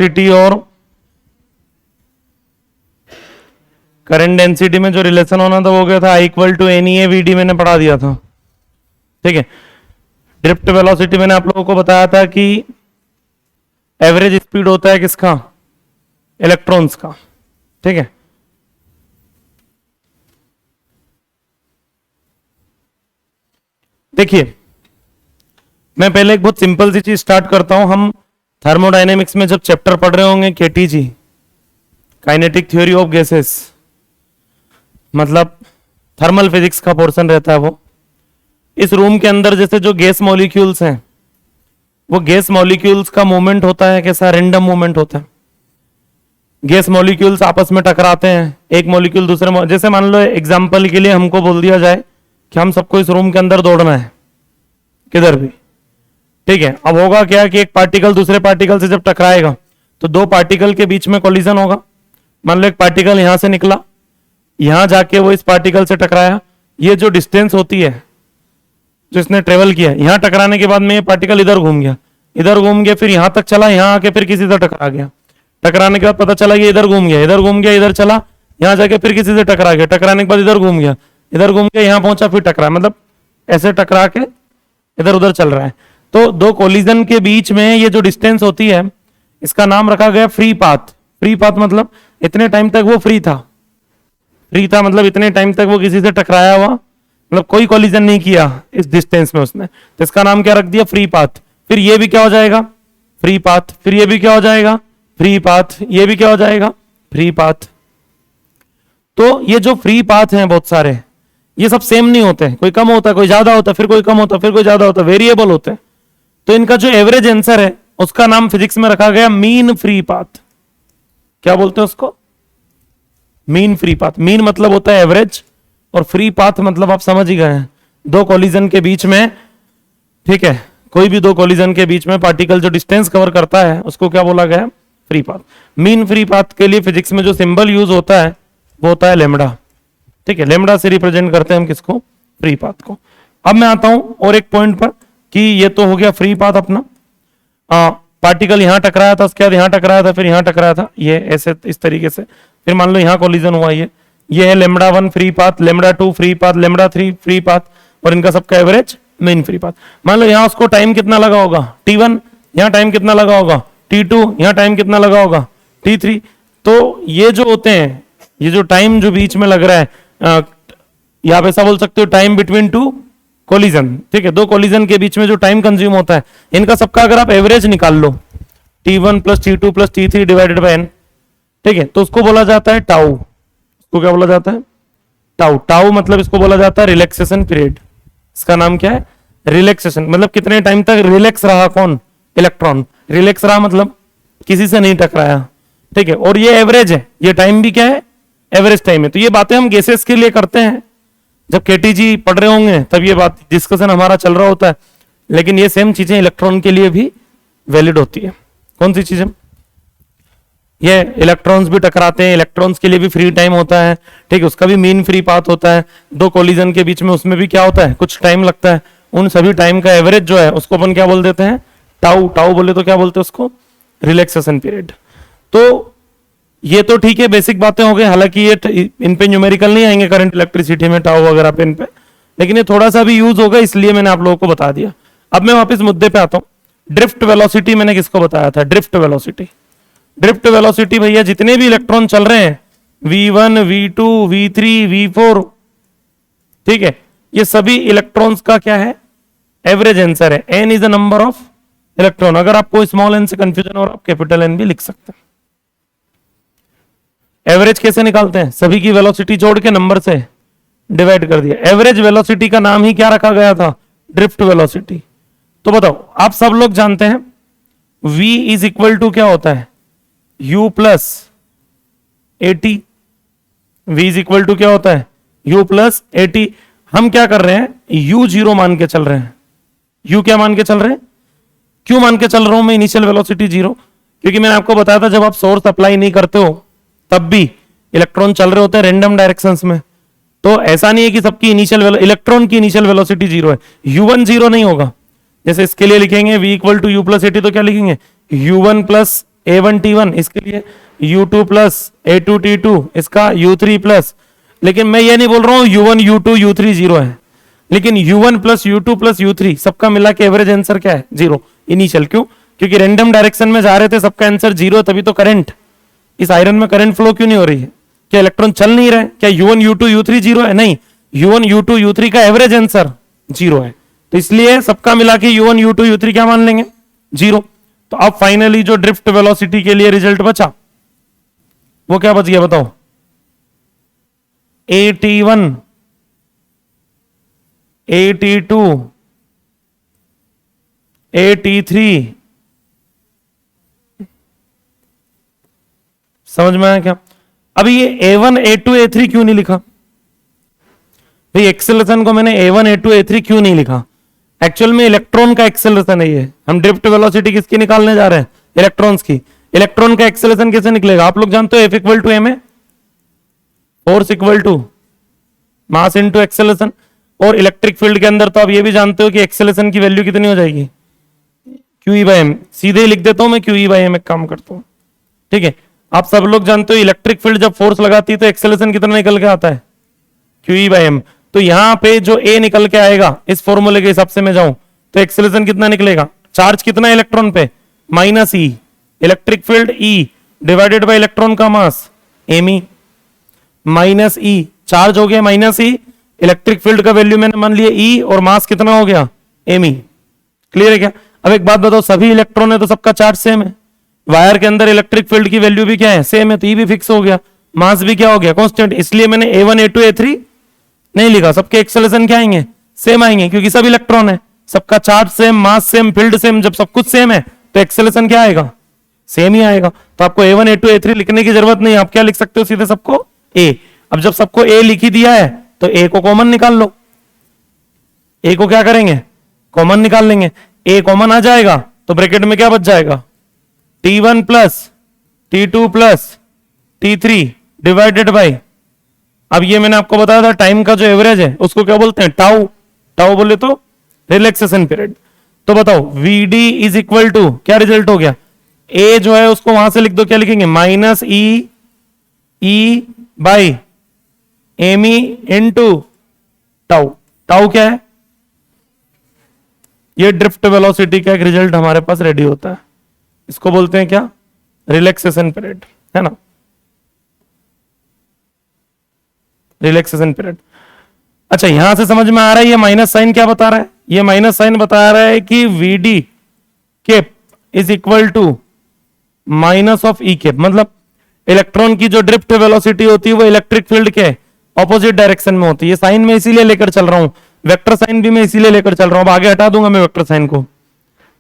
City और current density में जो रिलेशन होना था वो क्या था, I=NEA/VD मैंने पढ़ा दिया था। ठीक है, ड्रिफ्ट वेलोसिटी मैंने आप लोगों को बताया था कि एवरेज स्पीड होता है किसका, इलेक्ट्रॉन्स का। ठीक है, देखिए मैं पहले एक बहुत सिंपल सी चीज स्टार्ट करता हूं। हम थर्मोडायनेमिक्स में जब चैप्टर पढ़ रहे होंगे KTG, kinetic theory of gases, मतलब थर्मल फिजिक्स का पोर्शन रहता है वो। इस रूम के अंदर जैसे जो गैस मॉलिक्यूल्स हैं, वो गैस मॉलिक्यूल्स का मूवमेंट होता है कैसा, रैंडम मूवमेंट होता है। गैस मॉलिक्यूल्स आपस में टकराते हैं, एक मॉलिक्यूल दूसरे जैसे मान लो एग्जांपल के लिए हमको बोल दिया जाए कि हम सबको इस रूम के अंदर दौड़ना है, किधर भी। ठीक है, अब होगा क्या कि एक पार्टिकल दूसरे पार्टिकल से जब टकराएगा तो दो पार्टिकल के बीच में कोलिजन होगा। मान लो एक पार्टिकल यहां से निकला, यहां जाके वो इस पार्टिकल से टकराया। ये जो डिस्टेंस होती है जो इसने ट्रेवल किया, यहां टकराने के बाद में ये पार्टिकल इधर घूम गया, इधर घूम गया, फिर यहां तक चला, यहां आके फिर किसी से टकरा गया। टकराने के बाद पता चला कि इधर घूम गया, इधर घूम गया, इधर चला, यहां जाके फिर किसी से टकरा गया, टकराने के बाद इधर घूम गया, इधर घूम गया, यहां पहुंचा, फिर टकरा, मतलब ऐसे टकरा के इधर उधर चल रहा है। तो दो कोलिजन के बीच में ये जो डिस्टेंस होती है इसका नाम रखा गया फ्री पाथ। फ्री पाथ मतलब इतने टाइम तक वो फ्री था, फ्री था मतलब इतने टाइम तक वो किसी से टकराया हुआ, मतलब कोई कोलिजन नहीं किया इस डिस्टेंस में उसने, तो इसका नाम क्या रख दिया, फ्री पाथ। फिर ये भी क्या हो जाएगा, फ्री पाथ। फिर ये भी क्या हो जाएगा, फ्री पाथ। ये भी क्या हो जाएगा, फ्री पाथ। तो ये जो फ्री पाथ हैं बहुत सारे, ये सब सेम नहीं होते हैं, कोई कम होता है, कोई ज्यादा होता है, फिर कोई कम होता है, फिर कोई ज्यादा होता है, वेरिएबल होते हैं। तो इनका जो एवरेज आंसर है उसका नाम फिजिक्स में रखा गया मीन फ्री पाथ। क्या बोलते हैं उसको, मीन फ्री पाथ। मीन मतलब होता है एवरेज, और फ्री पाथ मतलब आप समझ ही गए हैं, दो कोलिजन के बीच में। ठीक है, कोई भी दो कोलिजन के बीच में पार्टिकल जो डिस्टेंस कवर करता है उसको क्या बोला गया, free path. Mean free path के लिए फिजिक्स में जो सिंबल यूज होता है वो होता है लेमडा। ठीक है, लेमडा से रिप्रेजेंट करते हैं हम किसको, फ्री पाथ को। अब मैं आता हूं और एक पॉइंट पर कि ये तो हो गया फ्री पाथ अपना। पार्टिकल यहां टकराया था, उसके बाद यहां टकराया था, फिर यहां टकराया था, ये ऐसे इस तरीके से। फिर मान लो यहां कोलिजन हुआ, ये है lambda 1 free path, lambda 2 free path, lambda 3 free path, और इनका सबका एवरेज मीन फ्री पाथ। मान लो यहां उसको टाइम कितना लगा होगा, T1, यहां टाइम कितना लगा होगा, T2, यहां टाइम कितना लगा होगा, T3। तो ये जो होते हैं, ये जो टाइम जो बीच में लग रहा है, आप ऐसा बोल सकते हो टाइम बिटवीन टू कोलिजन। ठीक है, दो कोलिजन के बीच में जो टाइम कंज्यूम होता है, इनका सबका अगर आप एवरेज निकाल लो, T1 + T2 + T3 divided by n, ठीक है, तो उसको बोला जाता है टाउ। उसको क्या बोला जाता है, टाउ। टाउ मतलब इसको बोला जाता है रिलैक्सेशन पीरियड। इसका नाम क्या है, रिलैक्सेशन। मतलब कितने टाइम तक रिलैक्स रहा कौन, इलेक्ट्रॉन। रिलैक्स रहा मतलब किसी से नहीं टकराया। ठीक है, और ये एवरेज है, ये टाइम भी क्या है, एवरेज टाइम है। तो ये बातें हम गैसेस के लिए करते हैं, जब केटीजी पढ़ रहे होंगे तब ये बात डिस्कशन हमारा चल रहा होता है। लेकिन ये सेम चीजें इलेक्ट्रॉन के लिए भी वैलिड होती है। कौन सी चीजें, ये इलेक्ट्रॉन्स भी टकराते हैं, इलेक्ट्रॉन्स के लिए भी फ्री टाइम होता है। ठीक है, उसका भी मीन फ्री पाथ होता है। दो कोलिजन के बीच में उसमें भी क्या होता है, कुछ टाइम लगता है। उन सभी टाइम का एवरेज जो है उसको अपन क्या बोल देते हैं, टाउ। टाउ बोले तो क्या बोलते हैं उसको, रिलैक्सेशन पीरियड। तो ये तो ठीक है, बेसिक बातें हो गई। हालांकि ये इन पे न्यूमेरिकल नहीं आएंगे करंट इलेक्ट्रिसिटी में, टाउ वगैरह पे, इन पे, लेकिन ये थोड़ा सा भी यूज होगा, इसलिए मैंने आप लोगों को बता दिया। अब मैं वापस मुद्दे पे आता हूं। ड्रिफ्ट वेलोसिटी मैंने किसको बताया था, ड्रिफ्ट वेलोसिटी। ड्रिफ्ट वेलोसिटी भैया जितने भी इलेक्ट्रॉन चल रहे हैं, V1 V2 V3 V4, ठीक है, ये सभी इलेक्ट्रॉन्स का क्या है, एवरेज आंसर है। n is the number of electron. अगर आपको स्मॉल n से कंफ्यूजन और आप कैपिटल N भी लिख सकते हैं। एवरेज कैसे निकालते हैं, सभी की वेलोसिटी जोड़ के नंबर से डिवाइड कर दिया। एवरेज वेलोसिटी का नाम ही क्या रखा गया था, ड्रिफ्ट वेलोसिटी। तो बताओ, आप सब लोग जानते हैं v इज इक्वल टू क्या होता है, u plus AT। v is equal to क्या होता है, u प्लस AT। हम क्या कर रहे हैं, u 0 मान के चल रहे हैं। u क्या मान के चल रहे हैं, क्यों मान के चल रहा हूं मैं इनिशियल वेलोसिटी 0, क्योंकि मैंने आपको बताया था जब आप सोर्स अप्लाई नहीं करते हो तब भी इलेक्ट्रॉन चल रहे होते हैं रैंडम डायरेक्शंस में। तो ऐसा नहीं है कि सबकी इनिशियल इलेक्ट्रॉन की इनिशियल वेलोसिटी 0 है। u1 0 नहीं होगा। जैसे इसके लिए लिखेंगे v = u + AT, तो क्या लिखेंगे, u1 + A1T1, इसके लिए U2 प्लस A2T2, इसका U3 प्लस, लेकिन मैं ये नहीं बोल रहा हूं U1 U2 U3 जीरो है, लेकिन U1 plus U2 plus U3 सबका मिला के एवरेज आंसर क्या है? Zero initial. क्यों? क्योंकि रैंडम डायरेक्शन में जा रहे थे, सबका आंसर जीरो, तभी तो करंट, इस आयरन में करंट फ्लो क्यों नहीं हो रही है? क्या इलेक्ट्रॉन चल नहीं रहे? क्या U1 U2 U3 जीरो है? नहीं, U1 U2 U3 का एवरेज आंसर जीरो है, तो इसलिए सबका मिला के U1 U2 U3 क्या मान लेंगे? जीरो। तो अब फाइनली जो ड्रिफ्ट वेलोसिटी के लिए रिजल्ट बचा वो क्या बच गया बताओ? AT1 AT2 AT3। समझ में आया क्या? अभी ये A1 A2 A3 क्यों नहीं लिखा भाई? एक्सेलरेशन को मैंने A1 A2 A3 क्यों नहीं लिखा? एक्चुअल में इलेक्ट्रॉन का एक्सेलरेशन है ये, हम ड्रिफ्ट वेलोसिटी किसकी निकालने जा रहे हैं? इलेक्ट्रॉन्स की। इलेक्ट्रॉन का एक्सेलरेशन कैसे निकलेगा? आप लोग जानते हो F इक्वल टू m है, force equal to mass into acceleration, और इलेक्ट्रिक फील्ड के अंदर तो आप ये भी जानते हो कि एक्सेलरेशन की वैल्यू कितनी हो जाएगी? QE/m। सीधे ही लिख देता हूं मैं, QE/m एक काम करता हूं, ठीक है? आप सब लोग जानते हो इलेक्ट्रिक फील्ड जब फोर्स लगाती है तो एक्सेलरेशन कितना निकल के आता है? QE/m। तो यहां पे जो A निकल के आएगा इस फॉर्मूले के हिसाब से मैं जाऊं तो एक्सेलरेशन कितना निकलेगा? चार्ज कितना है इलेक्ट्रॉन पे? -E। Electric field E divided by electron का मास me, -E, चार्ज हो गया -E, इलेक्ट्रिक फील्ड का वैल्यू मैंने मान लिया E, और मास कितना हो गया? me। क्लियर है क्या? अब एक बात बताओ, सभी इलेक्ट्रॉन है तो सबका चार्ज सेम है, वायर के अंदर इलेक्ट्रिक फील्ड की वैल्यू भी क्या है? सेम है, तो E भी फिक्स हो गया, मास भी क्या हो गया? कांस्टेंट। इसलिए मैंने A1 A2 A3 नहीं लिखा, सबके एक्सेलरेशन क्या आएंगे? सेम आएंगे, क्योंकि सब इलेक्ट्रॉन है, सबका charge same, mass same, field same. जब सब कुछ सेम है तो एक्सेलरेशन क्या आएगा? सेम ही आएगा। तो आपको A1 A2 A3 लिखने की जरूरत नहीं, आप क्या लिख सकते हो सीधे सबको? A। अब जब सबको A लिख ही दिया है तो A को कॉमन निकाल लो। A को क्या करेंगे? कॉमन निकाल लेंगे। A कॉमन आ जाएगा तो ब्रैकेट में क्या बच जाएगा? T1 plus T2 plus T3 divided by, अब ये मैंने आपको बताया था टाइम का जो एवरेज है उसको क्या बोलते हैं? टाउ। टाउ बोले तो रिलैक्सेशन पीरियड। तो बताओ VD इज इक्वल टू क्या रिजल्ट हो गया? A जो है उसको वहां से लिख दो, क्या लिखेंगे? -E by me into tau. Tau क्या है? ये ड्रिफ्ट वेलोसिटी का एक रिजल्ट हमारे पास रेडी होता है, इसको बोलते हैं क्या? रिलैक्सेशन पीरियड, है ना? Relaxation period. अच्छा, यहां से समझ में आ रहा है ये माइनस साइन क्या बता रहा है? ये माइनस साइन बता रहा है कि VD cap is equal to minus of E cap, मतलब इलेक्ट्रॉन की जो ड्रिफ्ट वेलोसिटी होती है वो इलेक्ट्रिक फील्ड के ऑपोजिट डायरेक्शन में होती है। साइन में इसीलिए लेकर चल रहा हूं, वेक्टर साइन भी मैं इसीलिए लेकर चल रहा हूं। अब आगे हटा दूंगा मैं वेक्टर साइन को,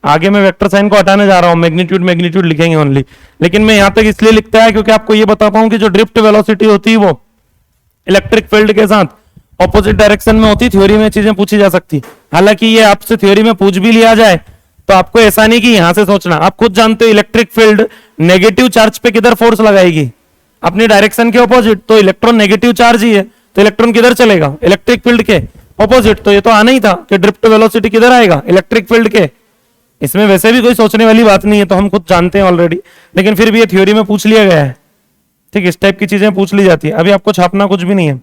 आगे मैं वेक्टर साइन को हटाने जा रहा हूं, मैग्नीट्यूड मैग्नीट्यूड लिखेंगे ओनली। लेकिन मैं यहां तक इसलिए लिखता है क्योंकि आपको ये बताता हूं कि जो ड्रिफ्ट वेलोसिटी होती है वो इलेक्ट्रिक फील्ड के साथ ऑपोजिट डायरेक्शन में होती। थ्योरी में चीजें पूछी जा सकती, हालांकि ये आपसे थ्योरी में पूछ भी लिया जाए तो आपको ऐसा नहीं कि यहां से सोचना, आप खुद जानते हो इलेक्ट्रिक फील्ड नेगेटिव चार्ज पे किधर फोर्स लगाएगी? अपनी डायरेक्शन के ऑपोजिट। तो इलेक्ट्रॉन नेगेटिव चार्ज ही है तो इलेक्ट्रॉन किधर चलेगा? इलेक्ट्रिक फील्ड के ऑपोजिट। तो ये तो आना ही था कि ड्रिफ्ट वेलोसिटी किधर आएगा? इलेक्ट्रिक फील्ड के। इसमें वैसे भी कोई सोचने वाली बात नहीं है, तो हम खुद जानते हैं ऑलरेडी, लेकिन फिर भी ये थ्योरी में पूछ लिया गया है। ठीक, इस टाइप की चीजें पूछ ली जाती है। अभी आपको छापना कुछ भी नहीं है।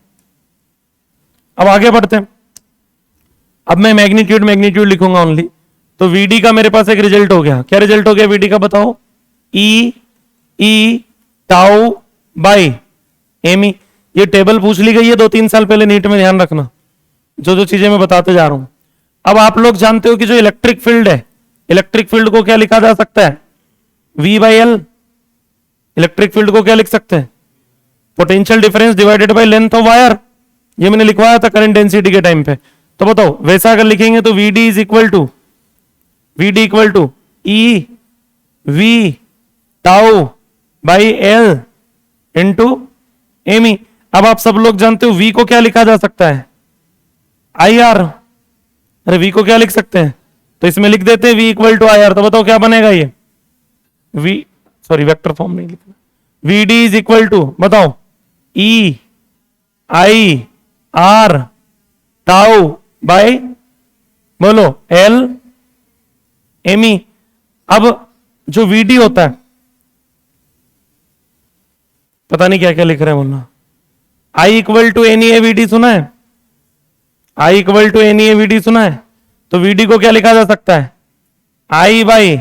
अब आगे बढ़ते हैं। अब मैं मैग्नीट्यूड मैग्नीट्यूड लिखूंगा ओनली। तो VD का मेरे पास एक रिजल्ट हो गया। क्या रिजल्ट हो गया VD का बताओ? E tau by me। ये टेबल पूछ ली गई है 2-3 साल पहले नीट में, ध्यान रखना जो जो चीजें मैं बताते जा रहा हूं। अब आप लोग जानते हो कि जो इलेक्ट्रिक फील्ड है, इलेक्ट्रिक फील्ड को क्या लिखा जा सकता है? V/L। इलेक्ट्रिक फील्ड को क्या लिख सकते हैं? Potential difference divided by length of wire. ये मैंने लिखवाया था करंट डेंसिटी के टाइम पे। तो बताओ वैसा अगर लिखेंगे तो VD is equal to E V tau by L into me। अब आप सब लोग जानते हो V को क्या लिखा जा सकता है? IR। अरे V को क्या लिख सकते हैं? तो इसमें लिख देते हैं V इक्वल टू IR। तो बताओ क्या बनेगा ये? वेक्टर फॉर्म नहीं लिखना। VD इज इक्वल टू बताओ E I R tau by बोलो L me। अब जो VD होता है पता नहीं क्या क्या लिख रहे हैं बोलना। I equal to n A v d सुना है? I equal to n A v d सुना है? तो वीडी को क्या लिखा जा सकता है? आई बाई,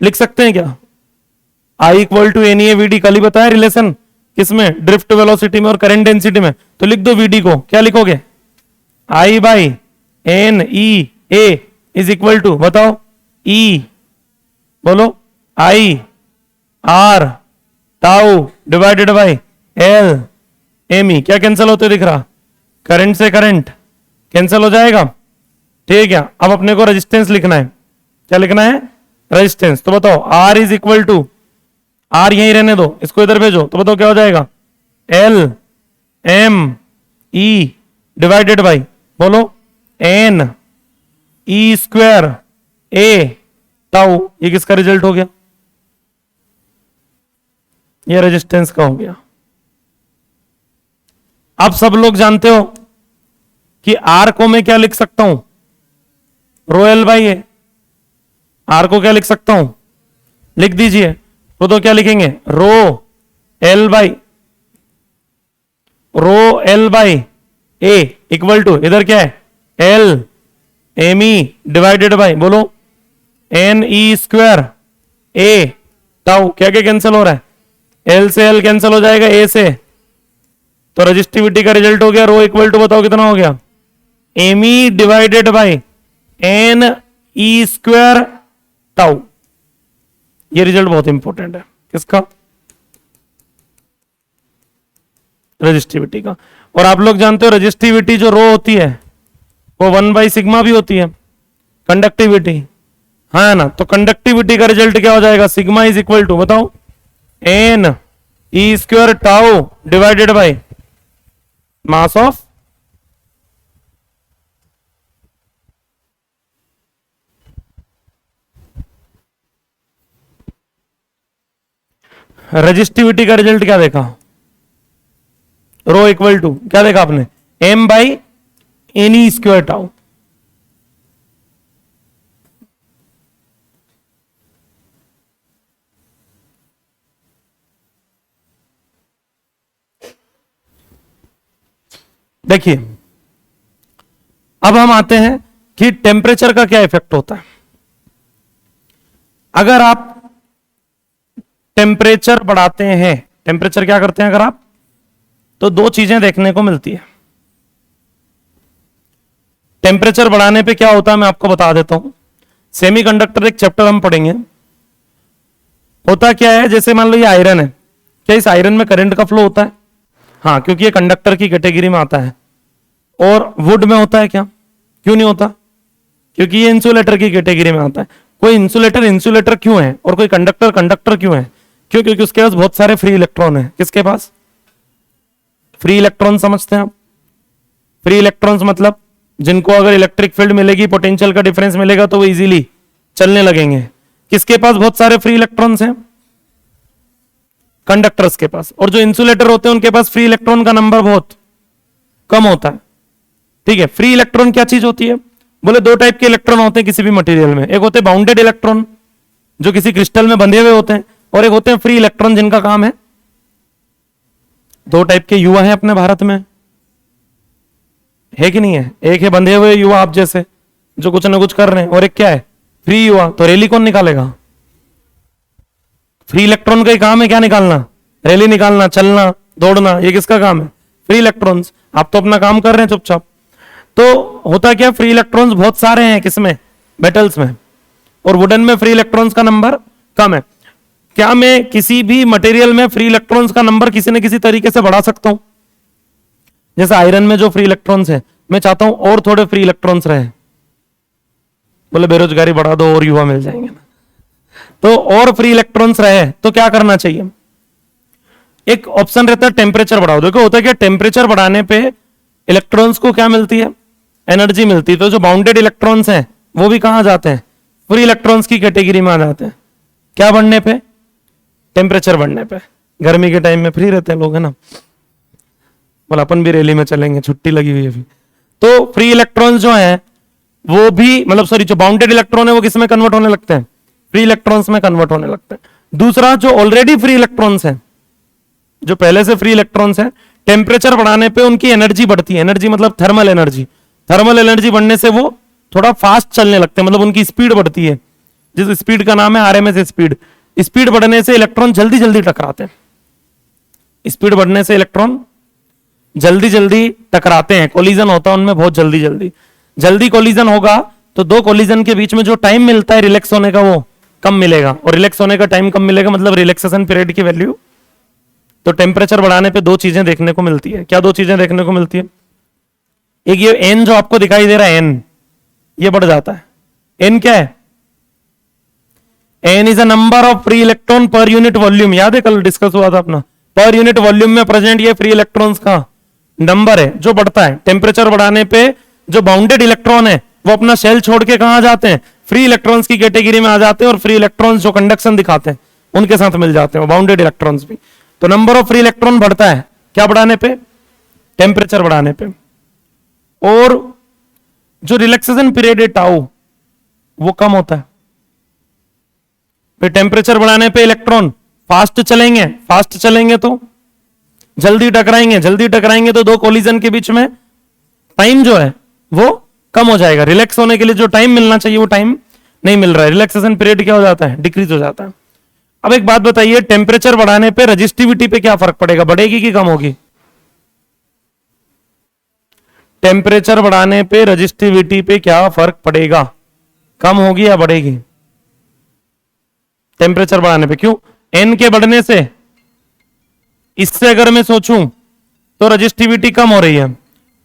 लिख सकते हैं क्या? I equal to n A v d, कल ही बताया रिलेशन किसमें? ड्रिफ्ट वेलोसिटी में और करंट डेंसिटी में। तो लिख दो वीडी को, क्या लिखोगे? I by N e A is equal to, बताओ, ई, बोलो, I R tau divided by L M e. क्या कैंसिल होते दिख रहा? करंट से करंट कैंसिल हो जाएगा। ठीक है, अब अपने को रेजिस्टेंस लिखना है। क्या लिखना है? रेजिस्टेंस। तो बताओ R is equal to, R यहीं रहने दो, इसको इधर भेजो, तो बताओ क्या हो जाएगा? L M E divided by, बोलो, N E square A tau. ये किसका रिजल्ट हो गया? ये रेजिस्टेंस का हो गया। अब सब लोग जानते हो कि आर को मैं क्या लिख सकता हूं? Rho L by A. R को क्या लिख सकता हूं? लिख दीजिए। तो क्या लिखेंगे? Rho L by A equal to, इधर क्या है? L M E divided by, बोलो, N E square A tau. क्या क्या कैंसिल हो रहा है? एल से एल कैंसिल हो जाएगा, ए से। तो रजिस्टिविटी का रिजल्ट हो गया रो इक्वल टू, बताओ कितना हो गया? M E divided by N E square tau. ये रिजल्ट बहुत इंपॉर्टेंट है किसका? रजिस्टिविटी का। और आप लोग जानते हो रजिस्टिविटी जो रो होती है वो 1/सिग्मा भी होती है। कंडक्टिविटी, हाँ ना? तो कंडक्टिविटी का रिजल्ट क्या हो जाएगा? सिग्मा इज इक्वल टू, बताओ, N E square tau divided by mass of resistivity का रिजल्ट क्या देखा? रो इक्वल टू क्या देखा आपने? M by N E square tau. देखिए अब हम आते हैं कि टेम्परेचर का क्या इफेक्ट होता है। अगर आप टेम्परेचर बढ़ाते हैं, टेम्परेचर क्या करते हैं अगर आप, तो दो चीजें देखने को मिलती है। टेम्परेचर बढ़ाने पे क्या होता है मैं आपको बता देता हूं। सेमीकंडक्टर एक चैप्टर हम पढ़ेंगे। होता क्या है, जैसे मान लो ये आयरन है, क्या इस आयरन में करंट का फ्लो होता है? हाँ, क्योंकि ये कंडक्टर की कैटेगरी में आता है। और वुड में होता है क्या? क्यों नहीं होता? क्योंकि ये इंसुलेटर की कैटेगरी में आता है। कोई इंसुलेटर इंसुलेटर क्यों है और कोई कंडक्टर कंडक्टर क्यों है? क्यों? क्योंकि उसके पास बहुत सारे फ्री इलेक्ट्रॉन है। किसके पास? फ्री इलेक्ट्रॉन समझते हैं आप? फ्री इलेक्ट्रॉन्स मतलब जिनको अगर इलेक्ट्रिक फील्ड मिलेगी, पोटेंशियल का डिफरेंस मिलेगा तो वो इजीली चलने लगेंगे। किसके पास बहुत सारे फ्री इलेक्ट्रॉन्स हैं? कंडक्टर्स के पास। और जो इंसुलेटर होते हैं उनके पास फ्री इलेक्ट्रॉन का नंबर बहुत कम होता है। ठीक है, फ्री इलेक्ट्रॉन क्या चीज होती है? बोले दो टाइप के इलेक्ट्रॉन होते हैं किसी भी मटेरियल में। एक होते हैं बाउंडेड इलेक्ट्रॉन जो किसी क्रिस्टल में बंधे हुए होते हैं, और एक होते हैं फ्री इलेक्ट्रॉन जिनका काम है, दो टाइप के युवा हैं अपने भारत में, है कि नहीं है? एक है बंधे हुए युवा आप जैसे जो कुछ ना कुछ कर रहे हैं, और एक क्या है? फ्री युवा। तो रैली कौन निकालेगा? फ्री इलेक्ट्रॉन का ही काम है क्या निकालना? रैली निकालना, चलना, दौड़ना, ये किसका काम है? Free electrons. आप तो अपना काम कर रहे हैं चुपचाप। तो होता क्या, फ्री इलेक्ट्रॉन्स बहुत सारे हैं किसमें? मेटल्स में। और वुडन में फ्री इलेक्ट्रॉन्स का नंबर कम है। क्या मैं किसी भी मटेरियल में फ्री इलेक्ट्रॉन्स का नंबर किसी न किसी तरीके से बढ़ा सकता हूं? जैसे आयरन में जो फ्री इलेक्ट्रॉन्स है, मैं चाहता हूं और थोड़े फ्री इलेक्ट्रॉन्स रहे। बोले बेरोजगारी बढ़ा दो और युवा मिल जाएंगे ना। तो और फ्री इलेक्ट्रॉन्स रहे तो क्या करना चाहिए? एक ऑप्शन रहता है टेम्परेचर बढ़ाओ। देखो होता है क्या, टेम्परेचर बढ़ाने पे इलेक्ट्रॉन्स को क्या मिलती है? एनर्जी मिलती है। तो जो बाउंडेड इलेक्ट्रॉन्स हैं वो भी कहां जाते हैं? फ्री इलेक्ट्रॉन्स की कैटेगरी में आ जाते हैं। क्या बढ़ने पे? टेम्परेचर बढ़ने पे। गर्मी के टाइम में फ्री रहते हैं लोग, है ना? बोला अपन भी रैली में चलेंगे, छुट्टी लगी हुई है अभी। तो फ्री इलेक्ट्रॉन्स जो है वो भी, मतलब सॉरी, जो बाउंडेड इलेक्ट्रॉन है वो किस में कन्वर्ट होने लगते हैं? फ्री इलेक्ट्रॉन्स में कन्वर्ट होने लगते हैं। दूसरा, जो ऑलरेडी फ्री इलेक्ट्रॉन्स हैं, जो पहले से फ्री इलेक्ट्रॉन्स हैं, टेम्परेचर बढ़ाने पे उनकी एनर्जी बढ़ती है। एनर्जी मतलब थर्मल एनर्जी। थर्मल एनर्जी बढ़ने से वो थोड़ा फास्ट चलने लगते हैं, मतलब उनकी स्पीड बढ़ती है, जिस स्पीड का नाम है आरएमएस स्पीड। स्पीड बढ़ने से इलेक्ट्रॉन जल्दी जल्दी टकराते हैं। स्पीड बढ़ने से इलेक्ट्रॉन जल्दी जल्दी टकराते हैं, कोलिजन होता है उनमें बहुत जल्दी जल्दी। जल्दी कोलिजन होगा तो दो कोलिजन के बीच में जो टाइम मिलता है रिलैक्स होने का वो कम मिलेगा, और रिलैक्स होने का टाइम कम मिलेगा मतलब रिलैक्सेशन पीरियड की वैल्यू। तो टेम्परेचर बढ़ाने पे दो चीजें देखने को मिलती है। क्या दो चीजें देखने को मिलती है? एक ये एन जो आपको दिखाई दे रहा है, एन, ये बढ़ जाता है। एन क्या है? N is a number of free electron per unit volume. याद है कल डिस्कस हुआ था अपना, पर यूनिट वॉल्यूम में प्रेजेंट ये फ्री इलेक्ट्रॉन्स का नंबर है जो बढ़ता है। टेम्परेचर बढ़ाने पे जो बाउंडेड इलेक्ट्रॉन है वो अपना शेल छोड़ के कहां जाते हैं? फ्री इलेक्ट्रॉन्स की कैटेगरी में आ जाते हैं, और फ्री इलेक्ट्रॉन्स जो कंडक्शन दिखाते हैं उनके साथ मिल जाते हैं, बाउंडेड इलेक्ट्रॉन्स भी। तो नंबर ऑफ फ्री इलेक्ट्रॉन बढ़ता है, क्या बढ़ाने पे? टेम्परेचर बढ़ाने पे। और जो रिलैक्सेशन पीरियड है टाउ, वो कम होता है। फिर टेम्परेचर बढ़ाने पे इलेक्ट्रॉन फास्ट चलेंगे, फास्ट चलेंगे तो जल्दी टकराएंगे, जल्दी टकराएंगे तो दो कोलिजन के बीच में टाइम जो है वो कम हो जाएगा। रिलैक्स होने के लिए जो टाइम मिलना चाहिए वो टाइम नहीं मिल रहा है। रिलैक्सेशन पीरियड क्या हो जाता है? डिक्रीज हो जाता है। अब एक बात बताइए, टेम्परेचर बढ़ाने पे रजिस्टिविटी पे क्या फर्क पड़ेगा? बढ़ेगी कि कम होगी? टेम्परेचर बढ़ाने पे रजिस्टिविटी पे क्या फर्क पड़ेगा? कम होगी या बढ़ेगी? टेम्परेचर बढ़ाने पे। क्यों? एन के बढ़ने से, इससे अगर मैं सोचूं तो रजिस्टिविटी कम हो रही है,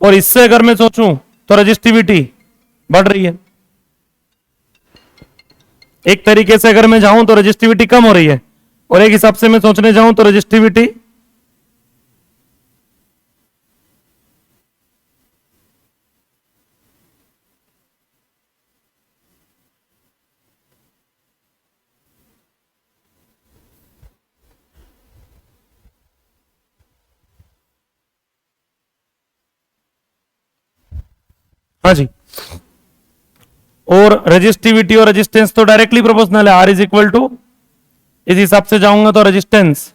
और इससे अगर मैं सोचूं तो रजिस्टिविटी बढ़ रही है। एक तरीके से अगर मैं जाऊं तो रजिस्टिविटी कम हो रही है, और एक हिसाब से मैं सोचने जाऊं तो रजिस्टिविटी हाँ जी। और रेजिस्टिविटी और रेजिस्टेंस तो डायरेक्टली प्रोपोर्शनल है, आर इज इक्वल टू, इस हिसाब से जाऊंगा तो रेजिस्टेंस।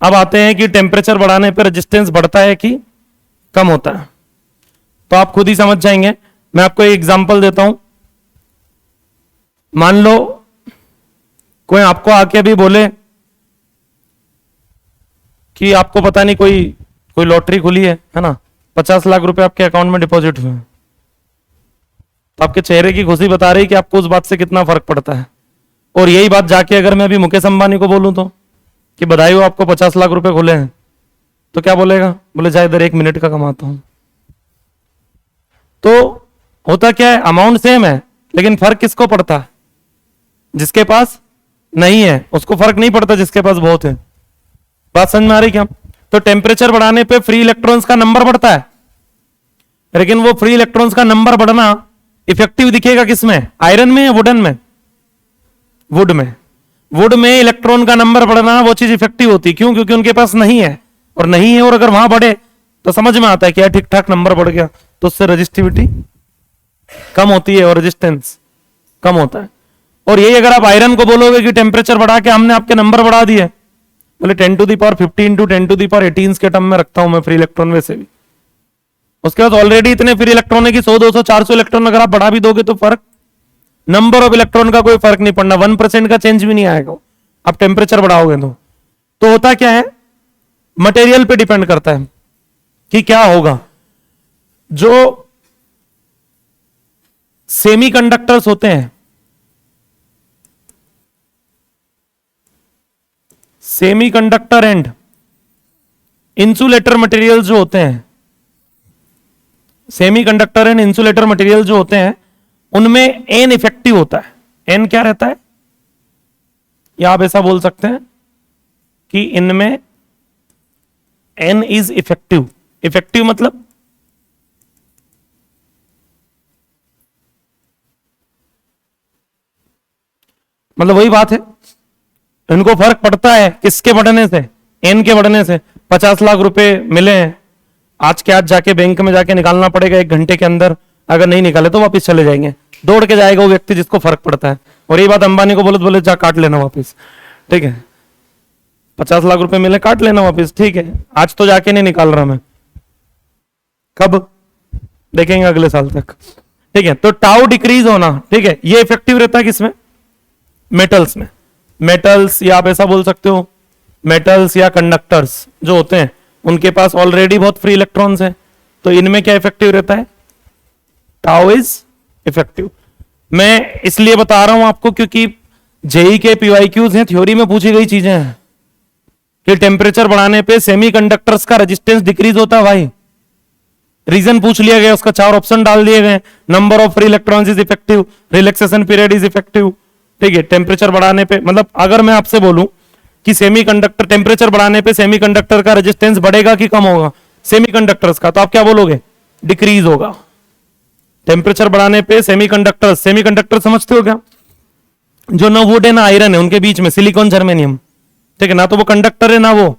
अब आते हैं कि टेम्परेचर बढ़ाने पर रेजिस्टेंस बढ़ता है कि कम होता है, तो आप खुद ही समझ जाएंगे। मैं आपको एक एग्जांपल देता हूं। मान लो कोई आपको आके अभी बोले कि आपको पता नहीं कोई लॉटरी खुली है ना, 50 लाख रुपए आपके अकाउंट में डिपॉजिट हुए हैं, तो आपके चेहरे की खुशी बता रही कि आपको उस बात से कितना फर्क पड़ता है। और यही बात जाके अगर मैं अभी मुकेश अंबानी को बोलूं तो कि बधाई हो आपको 50 लाख रुपए खुले हैं, तो क्या बोलेगा? बोले जाए इधर 1 मिनट का कमाता हूं। तो होता क्या है, अमाउंट सेम है लेकिन फर्क किसको पड़ता है? जिसके पास नहीं है उसको फर्क नहीं पड़ता, जिसके पास बहुत है। बात समझ में आ रही क्या? तो टेम्परेचर बढ़ाने पे फ्री इलेक्ट्रॉन्स का नंबर बढ़ता है, लेकिन वो फ्री इलेक्ट्रॉन्स का नंबर बढ़ना इफेक्टिव दिखेगा किसमें? आयरन में या वुडन में? वुड में। वुड में इलेक्ट्रॉन का नंबर बढ़ना वो चीज इफेक्टिव होती है। क्यों? क्योंकि उनके पास नहीं है, और नहीं है, और अगर वहां बढ़े तो समझ में आता है कि ठीक ठाक नंबर बढ़ गया, तो उससे रजिस्टिविटी कम होती है और रेजिस्टेंस कम होता है। और यही अगर आप आयरन को बोलोगे कि टेम्परेचर बढ़ा के हमने आपके नंबर बढ़ा दिए, बोले 10 to the power 15 into 10 to the power 18 के टर्म में रखता हूं मैं फ्री इलेक्ट्रॉन वैसे भी। उसके बाद ऑलरेडी इतने फ्री इलेक्ट्रॉन है कि 100 200 400 इलेक्ट्रॉन अगर आप बढ़ा भी दोगे तो फर्क, नंबर ऑफ इलेक्ट्रॉन का कोई फर्क नहीं पड़ना, 1% का चेंज भी नहीं आएगा आप टेम्परेचर बढ़ाओगे तो होता क्या है, मटेरियल पे डिपेंड करता है कि क्या होगा। जो सेमीकंडक्टर्स होते हैं, सेमीकंडक्टर एंड इंसुलेटर मटेरियल जो होते हैं, सेमीकंडक्टर एंड इंसुलेटर मटेरियल जो होते हैं उनमें एन इफेक्टिव होता है। एन क्या रहता है, या आप ऐसा बोल सकते हैं कि इनमें एन इज इफेक्टिव। इफेक्टिव मतलब वही बात है, इनको फर्क पड़ता है किसके बढ़ने से? एन के बढ़ने से। 50 लाख रुपए मिले हैं, आज के आज जाके बैंक में जाके निकालना पड़ेगा 1 घंटे के अंदर, अगर नहीं निकाले तो वापस चले जाएंगे। दौड़ के जाएगा वो व्यक्ति जिसको फर्क पड़ता है। और ये बात अंबानी को बोले तो बोले जा काट लेना वापस, ठीक है, 50 लाख रुपए मिले काट लेना वापस, ठीक है, आज तो जाके नहीं निकाल रहा मैं, कब देखेंगे अगले साल तक, ठीक है। तो टाउ डिक्रीज होना, ठीक है, ये इफेक्टिव रहता है किसमें, मेटल्स में, मेटल्स या आप ऐसा बोल सकते हो मेटल्स या कंडक्टर्स जो होते हैं उनके पास ऑलरेडी बहुत फ्री इलेक्ट्रॉन्स हैं, तो इनमें क्या इफेक्टिव रहता है, टाउ इज इफेक्टिव। मैं इसलिए बता रहा हूं आपको क्योंकि जेई के पीवाईक्यूज हैं, थ्योरी में पूछी गई चीजें हैं कि टेम्परेचर बढ़ाने पे सेमीकंडक्टर्स का रेजिस्टेंस डिक्रीज होता है भाई, रीजन पूछ लिया गया, उसका 4 ऑप्शन डाल दिए गए, number of free electrons is effective, relaxation period is effective, ठीक है, टेम्परेचर बढ़ाने पे, मतलब अगर मैं आपसे बोलूं कि सेमीकंडक्टर टेम्परेचर बढ़ाने पे सेमीकंडक्टर का रेजिस्टेंस बढ़ेगा कि कम होगा, सेमीकंडक्टर्स का, तो आप क्या बोलोगे, डिक्रीज होगा। टेम्परेचर बढ़ाने पे सेमीकंडक्टर, सेमीकंडक्टर समझते हो क्या, जो ना वुड है ना आयरन है उनके बीच में सिलिकॉन जर्मेनियम, ठीक है ना, तो वो कंडक्टर है ना वो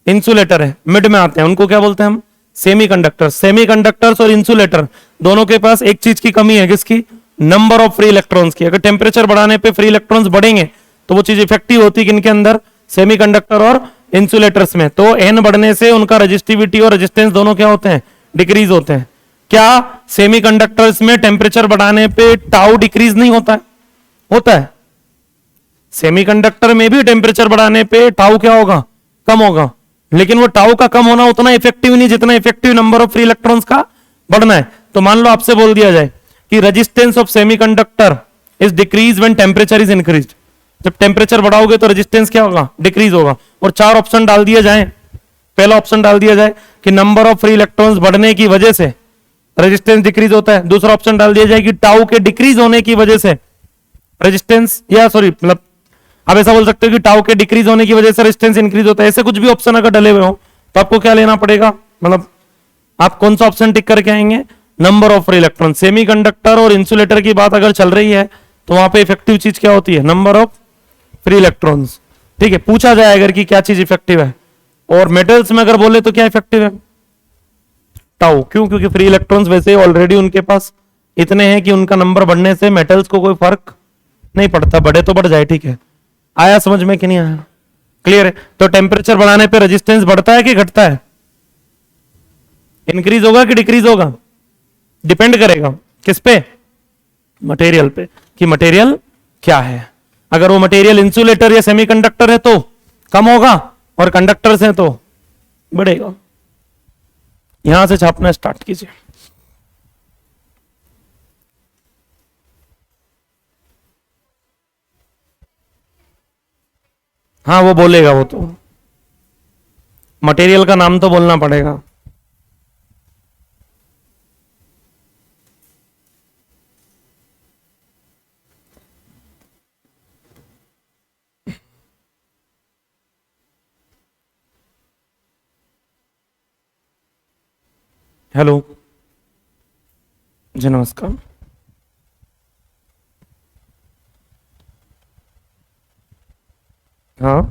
इंसुलेटर है, मिड में आते हैं, उनको क्या बोलते हैं हम, सेमीकंडक्टर्स। सेमीकंडक्टर्स और इंसुलेटर दोनों के पास एक चीज की कमी है, किसकी, नंबर ऑफ फ्री इलेक्ट्रॉन्स की। अगर टेम्परेचर बढ़ाने पे फ्री इलेक्ट्रॉन्स बढ़ेंगे तो वो चीज इफेक्टिव होती है किनके अंदर, सेमीकंडक्टर और इंसुलेटर्स में। तो एन बढ़ने से उनका रजिस्टिविटी और रेजिस्टेंस दोनों क्या होते हैं, डिक्रीज होते हैं। क्या सेमीकंडक्टर्स में टेम्परेचर बढ़ाने पे टाउ डिक्रीज नहीं होता है, होता है। सेमीकंडक्टर में भी टेम्परेचर बढ़ाने पे टाउ क्या होगा, कम होगा, लेकिन वो टाउ का कम होना उतना इफेक्टिव नहीं जितना effective number of free electrons का बढ़ना है। तो मान लो आपसे बोल दिया जाए कि resistance of semiconductor is decrease when temperature is increased, जब टेम्परेचर बढ़ाओगे तो रेजिस्टेंस क्या होगा, डिक्रीज होगा। और 4 ऑप्शन डाल दिया जाए, पहला ऑप्शन डाल दिया जाए कि नंबर ऑफ फ्री इलेक्ट्रॉन्स बढ़ने की वजह से रेजिस्टेंस डिक्रीज होता है, दूसरा ऑप्शन डाल दिया जाए कि टाउ के डिक्रीज होने की वजह से रेजिस्टेंस, या सॉरी मतलब आप ऐसा बोल सकते हो कि टाउ के डिक्रीज होने की वजह से रेजिस्टेंस इंक्रीज होता है। ऐसे कुछ भी ऑप्शन अगर डले हुए हो तो आपको क्या लेना पड़ेगा, मतलब आप कौन सा ऑप्शन टिक करके आएंगे, number of free electron. Semiconductor और इंसुलेटर की बात अगर चल रही है तो वहां पे इफेक्टिव चीज क्या होती है, नंबर ऑफ फ्री इलेक्ट्रॉन्स, ठीक है। पूछा जाए अगर कि क्या चीज इफेक्टिव है, और मेटल्स में अगर बोले तो क्या इफेक्टिव है, टाउ। क्यों, क्योंकि फ्री इलेक्ट्रॉन्स वैसे ऑलरेडी उनके पास इतने हैं कि उनका नंबर बढ़ने से मेटल्स को कोई फर्क नहीं पड़ता, बढ़े तो बढ़ जाए, ठीक है। आया समझ में कि नहीं आया, क्लियर है। तो टेम्परेचर बढ़ाने पे रेजिस्टेंस बढ़ता है कि घटता है, इंक्रीज होगा कि डिक्रीज होगा, डिपेंड करेगा किस पे, मटेरियल पे, कि मटेरियल क्या है। अगर वो मटेरियल इंसुलेटर या सेमीकंडक्टर है तो कम होगा, और कंडक्टर्स हैं तो बढ़ेगा। यहां से छापना स्टार्ट कीजिए। हाँ वो बोलेगा, वो तो मटेरियल का नाम तो बोलना पड़ेगा। हेलो जी, नमस्कार। हाँ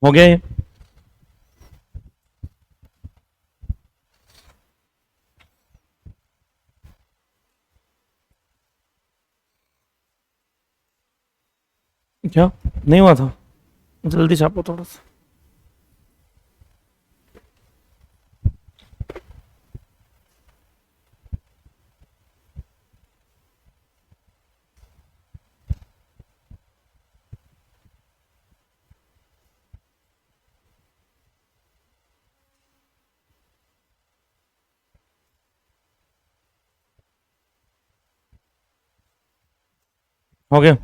हो गया ये? क्या नहीं हुआ था? जल्दी छापो थोड़ा सा। हो गया?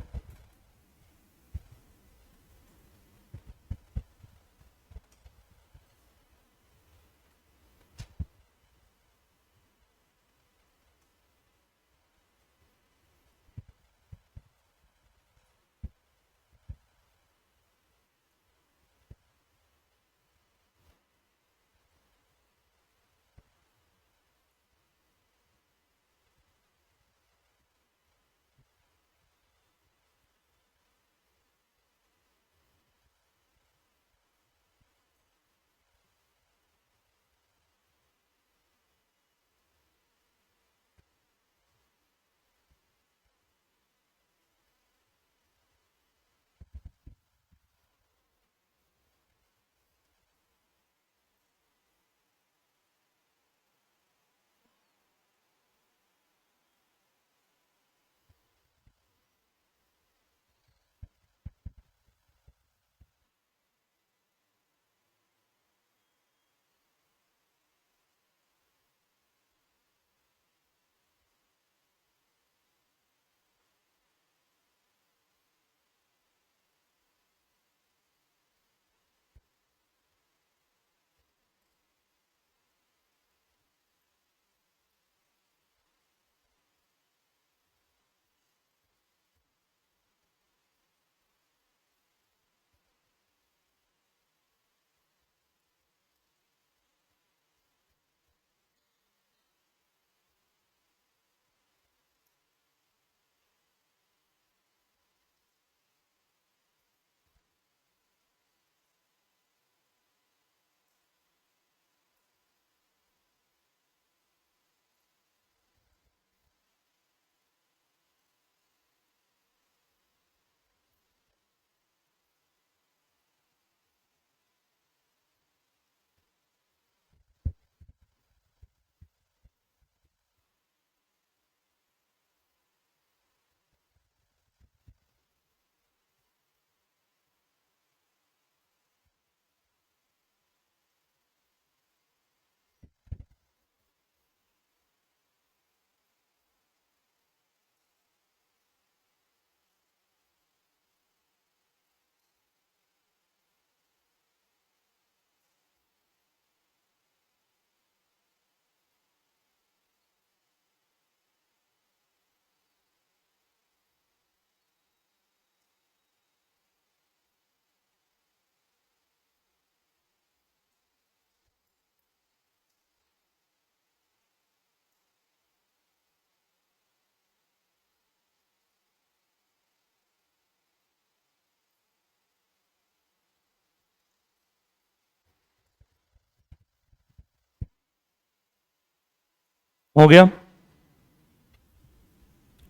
हो गया?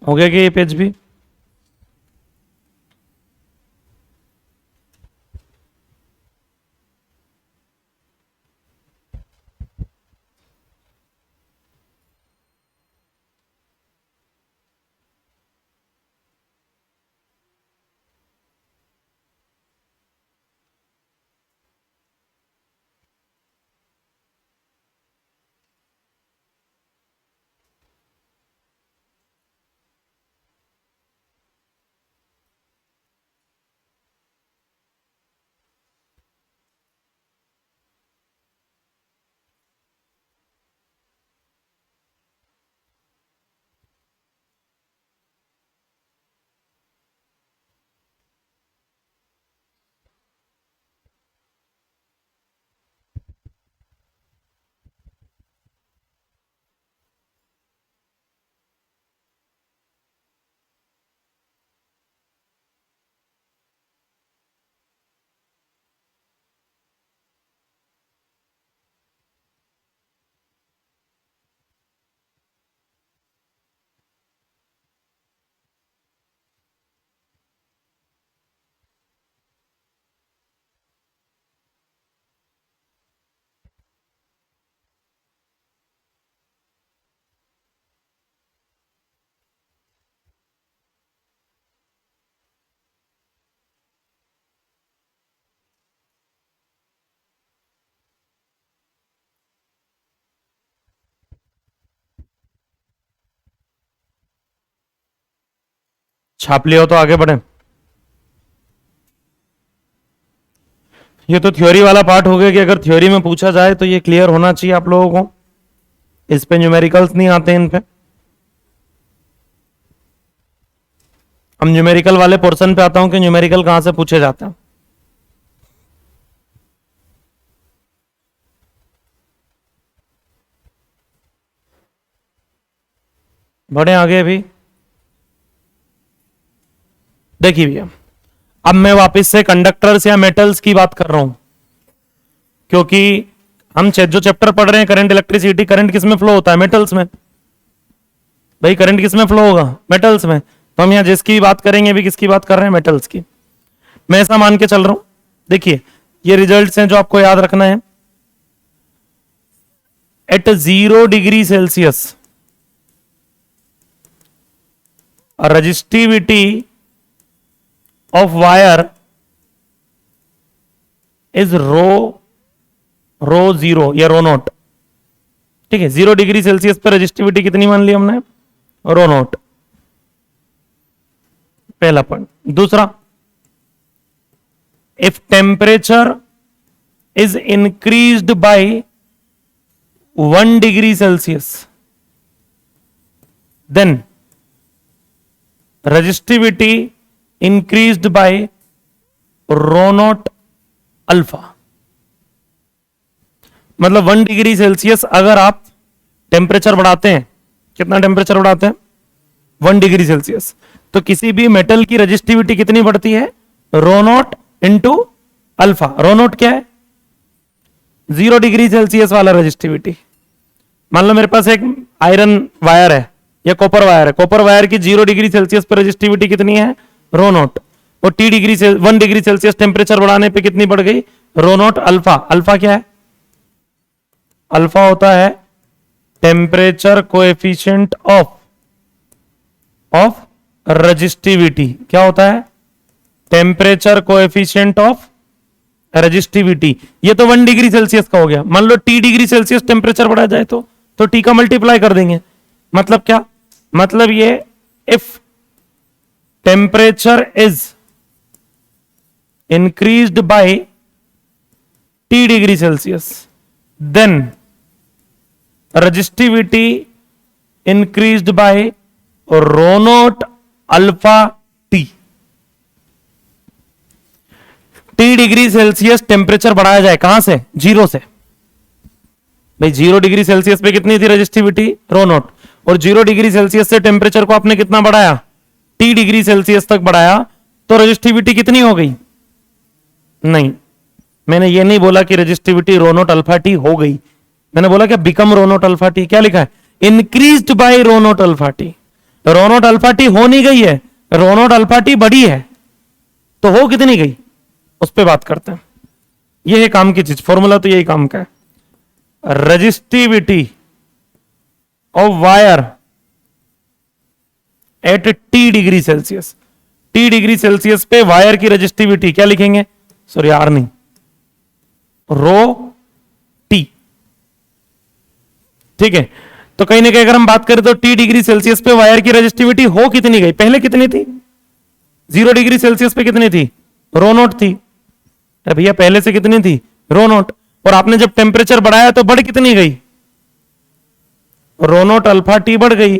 हो गया कि ये पेज भी? छाप लिया हो तो आगे बढ़े। ये तो थ्योरी वाला पार्ट हो गया कि अगर थ्योरी में पूछा जाए तो ये क्लियर होना चाहिए आप लोगों को। इस पे न्यूमेरिकल्स नहीं आते इन पे। हम न्यूमेरिकल वाले पोर्शन पे आता हूं कि न्यूमेरिकल कहां से पूछे जाते हैं। बढ़े आगे भी। देखिए भैया, अब मैं वापस से कंडक्टर्स या मेटल्स की बात कर रहा हूं, क्योंकि हम जो चैप्टर पढ़ रहे हैं करंट इलेक्ट्रिसिटी, करंट किस में फ्लो होता है? मेटल्स में। भाई करंट किस में फ्लो होगा? मेटल्स में। तो हम यहां जिसकी बात करेंगे भी किसकी बात कर रहे हैं? मेटल्स की। मैं ऐसा मान के चल रहा हूं। देखिए ये रिजल्ट्स हैं जो आपको याद रखना है। At 0 degree Celsius resistivity of wire is rho zero या रो नोट। ठीक है, 0 डिग्री सेल्सियस पर रेजिस्टिविटी कितनी मान ली हमने? Rho naught. पहला पॉइंट। दूसरा, if temperature is increased by 1 degree Celsius then resistivity increased by rho naught alpha. मतलब 1 डिग्री सेल्सियस अगर आप टेम्परेचर बढ़ाते हैं, कितना टेम्परेचर बढ़ाते हैं? 1 डिग्री सेल्सियस, तो किसी भी मेटल की रेजिस्टिविटी कितनी बढ़ती है? Rho naught into alpha. Rho naught क्या है? 0 डिग्री सेल्सियस वाला रेजिस्टिविटी। मान लो मेरे पास एक आयरन वायर है या कॉपर वायर है। कॉपर वायर की 0 डिग्री सेल्सियस पर रेजिस्टिविटी कितनी है? Rho not. और 1 डिग्री सेल्सियस टेम्परेचर बढ़ाने पे कितनी बढ़ गई? Rho naught alpha. अल्फा क्या है? अल्फा होता है टेम्परेचर कोएफिशिएंट ऑफ रेजिस्टिविटी। क्या होता है? Temperature coefficient of resistivity. ये तो 1 डिग्री सेल्सियस का हो गया। मान लो T डिग्री सेल्सियस टेम्परेचर बढ़ा जाए तो T का मल्टीप्लाई कर देंगे। मतलब क्या? मतलब ये if temperature is increased by T degree Celsius then resistivity increased by rho naught alpha T. T degree Celsius temperature बढ़ाया जाए कहां से? 0 से। भाई 0 डिग्री सेल्सियस पे कितनी थी रेजिस्टिविटी? Rho not. और 0 डिग्री सेल्सियस से टेम्परेचर को आपने कितना बढ़ाया? T डिग्री सेल्सियस तक बढ़ाया, तो रेजिस्टिविटी कितनी हो गई? नहीं, मैंने ये नहीं बोला कि resistivity rho naught alpha T हो गई। मैंने बोला कि become rho naught alpha T. क्या लिखा है? Increased by rho naught alpha T. Rho naught alpha T हो नहीं गई है, रो नॉट अल्फा टी बढ़ी है। तो हो कितनी गई उस पर बात करते हैं। यह है काम की चीज। फॉर्मूला तो यही काम का है। Resistivity of wire eight T degree Celsius. T degree Celsius पे वायर की रेजिस्टिविटी क्या लिखेंगे? सॉरी आर नहीं, रो T। ठीक है, तो कहीं ना कहीं अगर हम बात करें तो T डिग्री सेल्सियस पे वायर की रेजिस्टिविटी हो कितनी गई? पहले कितनी थी? 0 डिग्री सेल्सियस पे कितनी थी? रो नॉट थी। भैया पहले से कितनी थी? रो नॉट। और आपने जब टेम्परेचर बढ़ाया तो बढ़ कितनी गई? रो नॉट अल्फा टी बढ़ गई।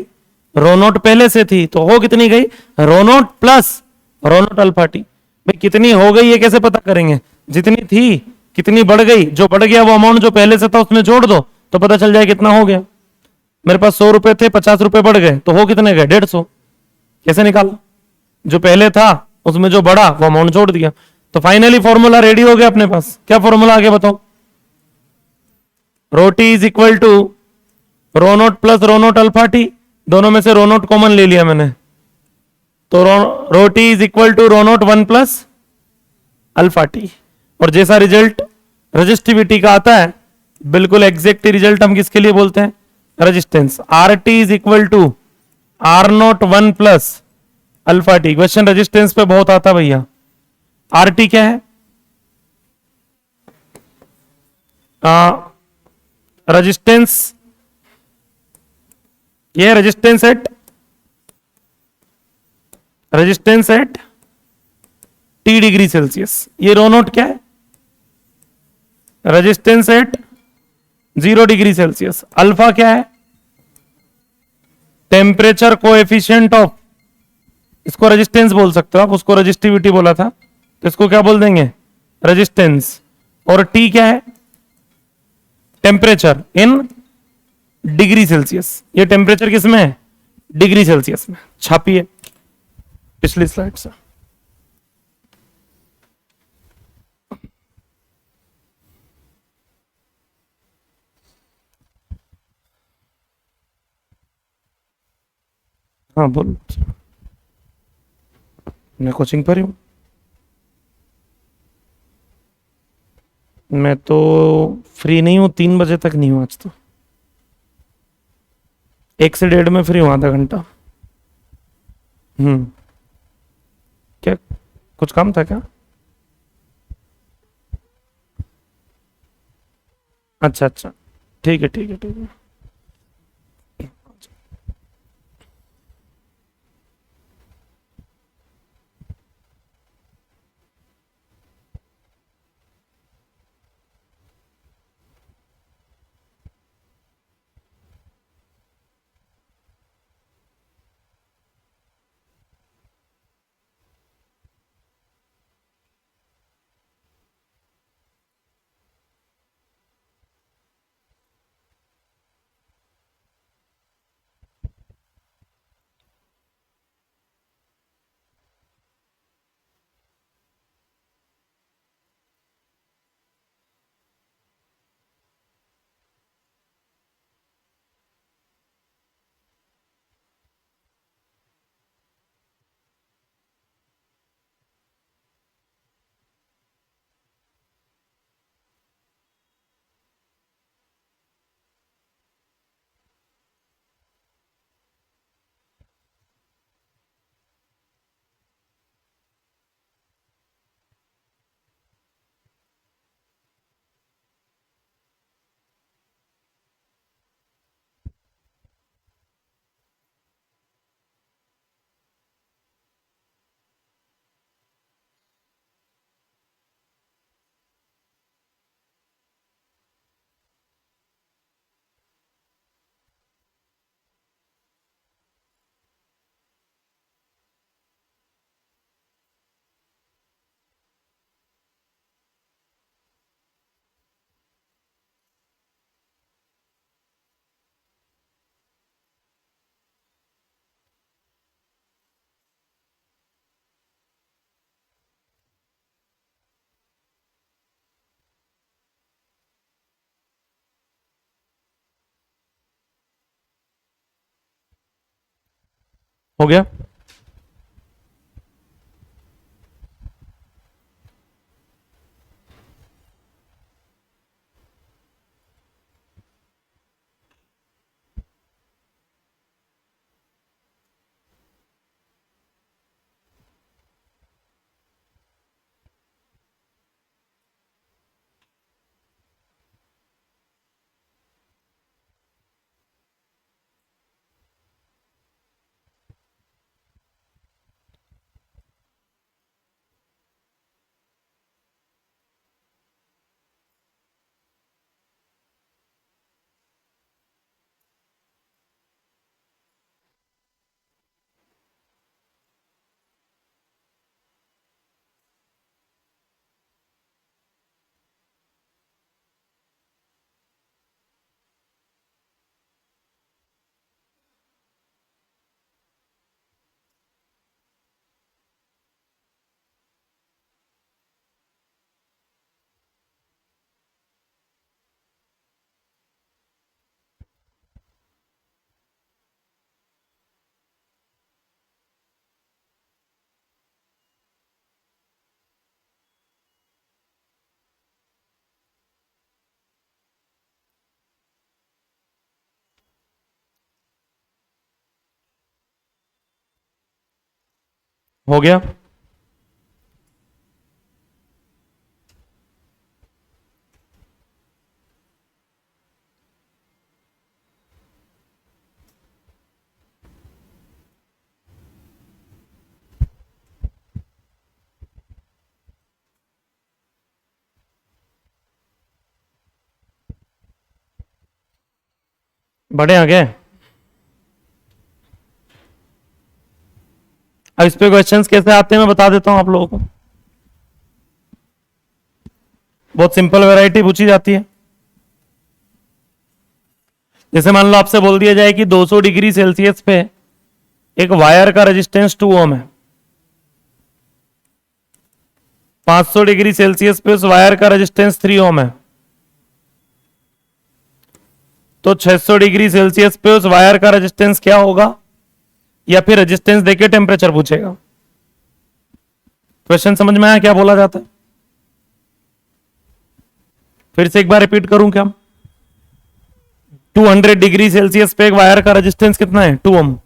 रो नॉट पहले से थी तो हो कितनी गई? Rho naught plus rho naught alpha t. भाई कितनी हो गई ये कैसे पता करेंगे? जितनी थी कितनी बढ़ गई, जो बढ़ गया वो अमाउंट जो पहले से था उसमें जोड़ दो तो पता चल जाए कितना हो गया। मेरे पास 100 रुपए थे, 50 रुपए बढ़ गए तो हो कितने गए? 150। कैसे निकाला? जो पहले था उसमें जो बढ़ा वो अमाउंट जोड़ दिया। तो फाइनली फॉर्मूला रेडी हो गया अपने पास। क्या फॉर्मूला आगे बताओ? Rho T is equal to rho naught plus rho naught alpha T. दोनों में से रो नॉट कॉमन ले लिया मैंने, तो rho T is equal to rho naught 1 plus alpha T. और जैसा रिजल्ट रेजिस्टिविटी का आता है बिल्कुल एग्जैक्ट रिजल्ट हम किसके लिए बोलते हैं? Resistance. R T is equal to R naught 1 plus alpha T. Question resistance पे बहुत आता भैया। आर टी क्या है? रेजिस्टेंस, ये resistance at resistance at T degree Celsius. ये रो नोट क्या है? Resistance at 0 degree Celsius. Alpha क्या है? टेम्परेचर कोएफिशिएंट ऑफ, इसको रेजिस्टेंस बोल सकते हो आप, उसको रेजिस्टिविटी बोला था, तो इसको क्या बोल देंगे? रेजिस्टेंस। और टी क्या है? Temperature in degree Celsius. ये टेम्परेचर किस में है? डिग्री सेल्सियस में। छापिए पिछली स्लाइड से। हाँ बोल। मैं कोचिंग पर ही हूँ। मैं तो फ्री नहीं हूँ, 3 बजे तक नहीं हूँ आज तो। 1 से 1:30 में फ्री हूँ, आधा घंटा। हम्म। क्या कुछ काम था क्या? अच्छा अच्छा, ठीक है ठीक है ठीक है। हो गया? हो गया? बढ़े आगे। अब इस पे क्वेश्चंस कैसे आते हैं मैं बता देता हूं आप लोगों को। बहुत सिंपल वैरायटी पूछी जाती है। जैसे मान लो आपसे बोल दिया जाए कि 200 डिग्री सेल्सियस पे एक वायर का रेजिस्टेंस 2 ओम है, 500 डिग्री सेल्सियस पे उस वायर का रेजिस्टेंस 3 ओम है, तो 600 डिग्री सेल्सियस पे उस वायर का रेजिस्टेंस क्या होगा, या फिर रेजिस्टेंस देके टेम्परेचर पूछेगा। क्वेश्चन समझ में आया क्या बोला जाता है? फिर से एक बार रिपीट करूं क्या? 200 डिग्री सेल्सियस पे एक वायर का रेजिस्टेंस कितना है? 2 ओम।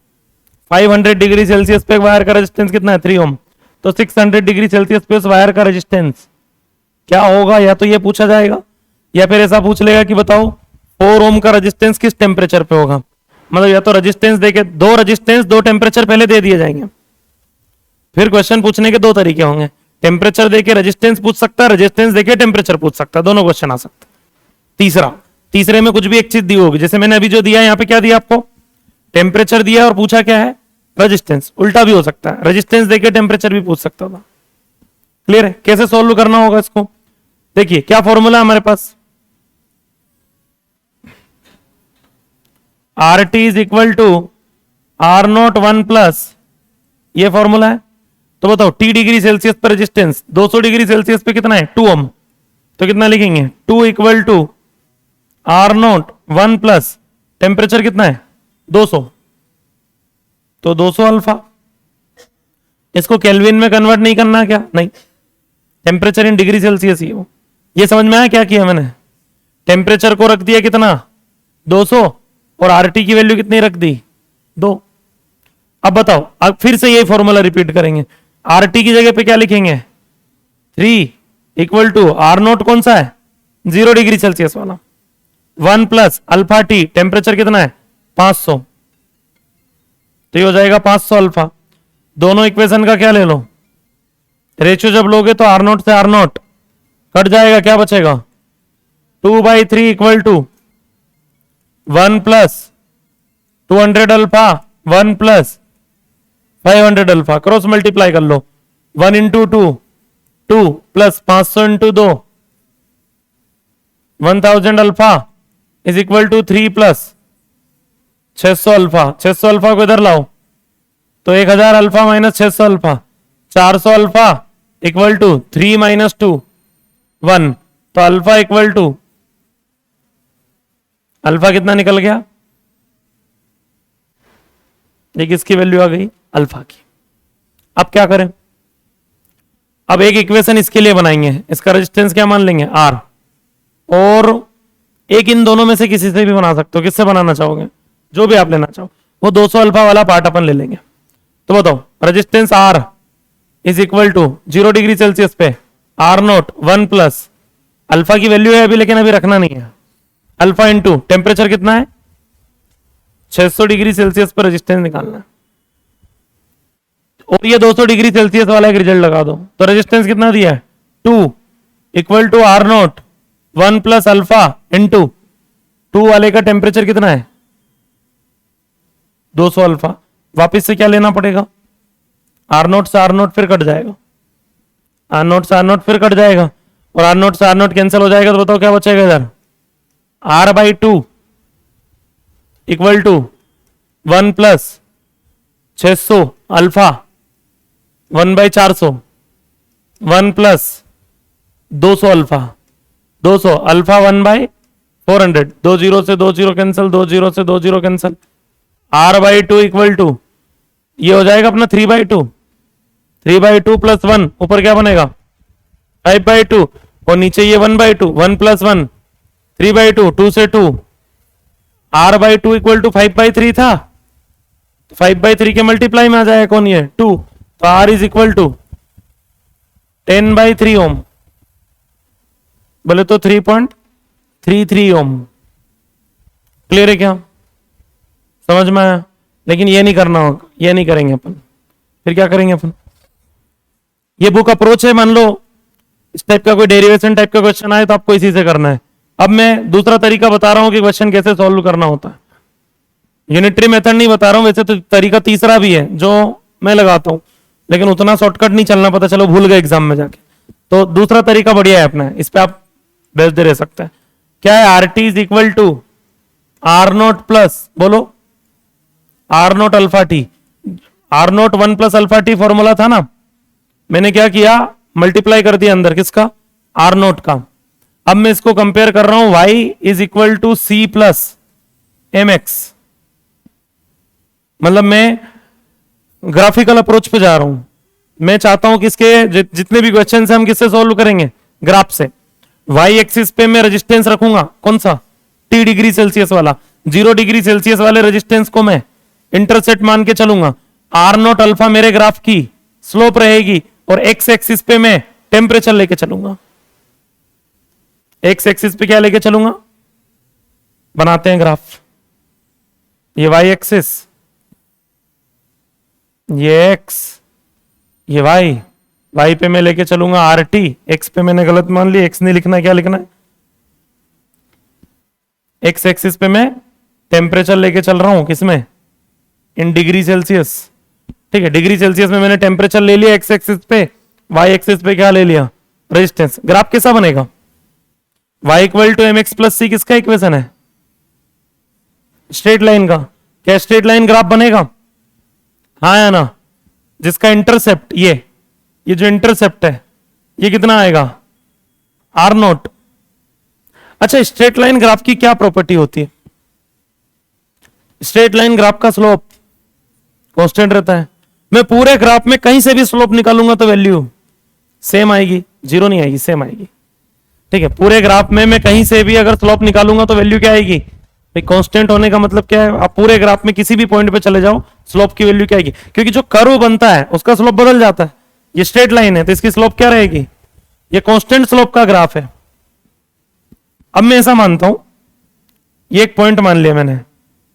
500 डिग्री सेल्सियस पे एक वायर का रेजिस्टेंस कितना है? 3 ओम। तो 600 डिग्री सेल्सियस पे उस वायर का रेजिस्टेंस क्या होगा, या तो ये पूछा जाएगा, या फिर ऐसा पूछ लेगा कि बताओ 4 ओम का रेजिस्टेंस किस टेम्परेचर पे होगा। मतलब या तो रेजिस्टेंस देके दो रेजिस्टेंस दो टेम्परेचर पहले दे दिए जाएंगे। फिर क्वेश्चन पूछने के दो तरीके होंगे, टेम्परेचर देके रेजिस्टेंस पूछ सकता है, रेजिस्टेंस देके टेम्परेचर पूछ सकता है, दोनों क्वेश्चन आ सकते हैं। तीसरे में कुछ भी एक चीज दी होगी, जैसे मैंने अभी जो दिया है यहाँ पे क्या दिया आपको? टेम्परेचर दिया और पूछा क्या है? रेजिस्टेंस। उल्टा भी हो सकता है, रेजिस्टेंस देके टेम्परेचर भी पूछ सकता था। क्लियर है? कैसे सोल्व करना होगा इसको? देखिए क्या फॉर्मूला है हमारे पास, R T is equal to R naught 1 plus, ये फॉर्मूला है। तो बताओ टी डिग्री सेल्सियस पर रेजिस्टेंस 200 डिग्री सेल्सियस पे कितना है? 2 ओम। तो कितना लिखेंगे? 2 equal to R naught 1 plus temperature कितना है? 200। तो 200 अल्फा। इसको केल्विन में कन्वर्ट नहीं करना क्या? नहीं, टेम्परेचर इन डिग्री सेल्सियस ही हो। ये समझ में आया क्या किया मैंने? टेम्परेचर को रख दिया कितना? 200, और आरटी की वैल्यू कितनी रख दी? 2। अब बताओ, अब फिर से यही फॉर्मूला रिपीट करेंगे। आरटी की जगह पे क्या लिखेंगे? 3 इक्वल टू आर नोट कौन सा है? 0 डिग्री सेल्सियस वाला, 1 प्लस अल्फा टी, टेम्परेचर कितना है? 500। तो ये हो जाएगा 500 अल्फा। दोनों इक्वेशन का क्या ले लो? रेशियो जब लोगे तो आर नोट से आर नोट कट जाएगा, क्या बचेगा? 2/3 equal to 1 plus 200 alpha 1 plus 500 alpha, cross multiply कर लो। 1 into 2 2 plus 500 into 2 1000 alpha is equal to 3 plus 600 alpha. 600 alpha को इधर लाओ तो 1000 alpha minus 600 alpha, 400 alpha equal to 3 minus 2 1। तो अल्फा इक्वल टू, अल्फा कितना निकल गया? ये किसकी वैल्यू आ गई? अल्फा की। अब क्या करें? अब एक इक्वेशन इसके लिए बनाएंगे, इसका रेजिस्टेंस क्या मान लेंगे? आर। और एक इन दोनों में से किसी से भी बना सकते हो, किससे बनाना चाहोगे? जो भी आप लेना चाहो, वो 200 अल्फा वाला पार्ट अपन ले लेंगे। तो बताओ resistance R is equal to 0 degree Celsius पे आर नोट 1 प्लस अल्फा की वैल्यू है अभी, लेकिन अभी रखना नहीं है, अल्फा इंटू टेम्परेचर कितना है? 600 डिग्री सेल्सियस पर रेजिस्टेंस निकालना है। और ये 200 डिग्री सेल्सियस वाला एक रिजल्ट लगा दो, तो रेजिस्टेंस कितना दिया है? 2 equal to R naught 1 plus alpha into 2 वाले का टेम्परेचर कितना है? 200 अल्फा। वापिस से क्या लेना पड़ेगा? आर नोट से आर नोट फिर कट जाएगा, आर नोट से आर नोट फिर कट जाएगा, और आर नोट से आर नोट कैंसिल हो जाएगा। तो बताओ क्या बचेगा इधर? R/2 equal to 1 plus 600 alpha 1/400 1 plus 200 alpha 200 alpha 1/400, 2 zero से 2 जीरो कैंसिल, 2 जीरो से 2 zero cancel. R/2 equal to ये हो जाएगा अपना 3/2, 3/2 प्लस 1 ऊपर क्या बनेगा? 5/2, और नीचे ये 1/2, 1 प्लस 1 3/2, 2 से 2, R/2 इक्वल टू 5/3 था, 5/3 के मल्टीप्लाई में आ जाएगा कौन? ये 2। तो R इज इक्वल टू 10/3 ओम, बोले तो 3.33 ओम। क्लियर है क्या? समझ में आया? लेकिन ये नहीं करना होगा, ये नहीं करेंगे अपन। फिर क्या करेंगे अपन? ये बुक अप्रोच है, मान लो इस टाइप का कोई डेरिवेशन टाइप का क्वेश्चन आए तो आपको इसी से करना है। अब मैं दूसरा तरीका बता रहा हूं कि क्वेश्चन कैसे सॉल्व करना होता है। यूनिटरी मेथड नहीं बता रहा हूं, वैसे तो तरीका तीसरा भी है जो मैं लगाता हूं, लेकिन उतना शॉर्टकट नहीं चलना, पता चलो भूल गए एग्जाम में जाके। तो दूसरा तरीका बढ़िया है अपना, इस पे आप बेचते रह सकते हैं। क्या है? R T is equal to R naught plus, बोलो, R naught alpha t. R naught 1 plus alpha t formula था ना, मैंने क्या किया, मल्टीप्लाई कर दिया अंदर, किसका? आर नोट का। अब मैं इसको कंपेयर कर रहा हूं, y is equal to C plus M X. मतलब मैं ग्राफिकल अप्रोच पे जा रहा हूं। मैं चाहता हूं कि इसके जितने भी क्वेश्चन है हम किससे सॉल्व करेंगे? ग्राफ से। y एक्सिस पे मैं रेजिस्टेंस रखूंगा, कौन सा? t डिग्री सेल्सियस वाला। 0 डिग्री सेल्सियस वाले रेजिस्टेंस को मैं इंटरसेप्ट मान के चलूंगा। आर नोट अल्फा मेरे ग्राफ की स्लोप रहेगी, और x एक्सिस पे मैं टेम्परेचर लेके चलूंगा। x एक्सिस पे क्या लेके चलूंगा? बनाते हैं ग्राफ। ये y एक्सिस, ये x, ये y पे मैं लेके चलूंगा आर टी। एक्स पे मैंने गलत मान लिया, एक्स नहीं लिखना है, क्या लिखना है? एक्स एक्सिस पे मैं टेम्परेचर लेके चल रहा हूं, किसमें? In degree Celsius. ठीक है, डिग्री सेल्सियस में मैंने टेम्परेचर ले लिया एक्स एक्सिस पे, वाई एक्सिस पे क्या ले लिया? रेजिस्टेंस। ग्राफ कैसा बनेगा? y equal to m x plus c किसका इक्वेशन है? स्ट्रेट लाइन का। क्या स्ट्रेट लाइन ग्राफ बनेगा? हाँ या ना? जिसका इंटरसेप्ट ये जो इंटरसेप्ट है ये कितना आएगा? R naught. अच्छा, स्ट्रेट लाइन ग्राफ की क्या प्रॉपर्टी होती है? स्ट्रेट लाइन ग्राफ का स्लोप कांस्टेंट रहता है। मैं पूरे ग्राफ में कहीं से भी स्लोप निकालूंगा तो वैल्यू सेम आएगी, जीरो नहीं आएगी, सेम आएगी। ठीक है, पूरे ग्राफ में मैं कहीं से भी अगर स्लोप निकालूंगा तो वैल्यू क्या आएगी? भाई कांस्टेंट होने का मतलब क्या है? आप पूरे ग्राफ में किसी भी पॉइंट पे चले जाओ, स्लोप की वैल्यू क्या आएगी? क्योंकि जो कर्व बनता है उसका स्लोप बदल जाता है। ये स्ट्रेट लाइन है तो इसकी स्लोप क्या रहेगी? ये कांस्टेंट स्लोप का ग्राफ है। अब मैं ऐसा मानता हूं, ये एक पॉइंट मान लिया मैंने,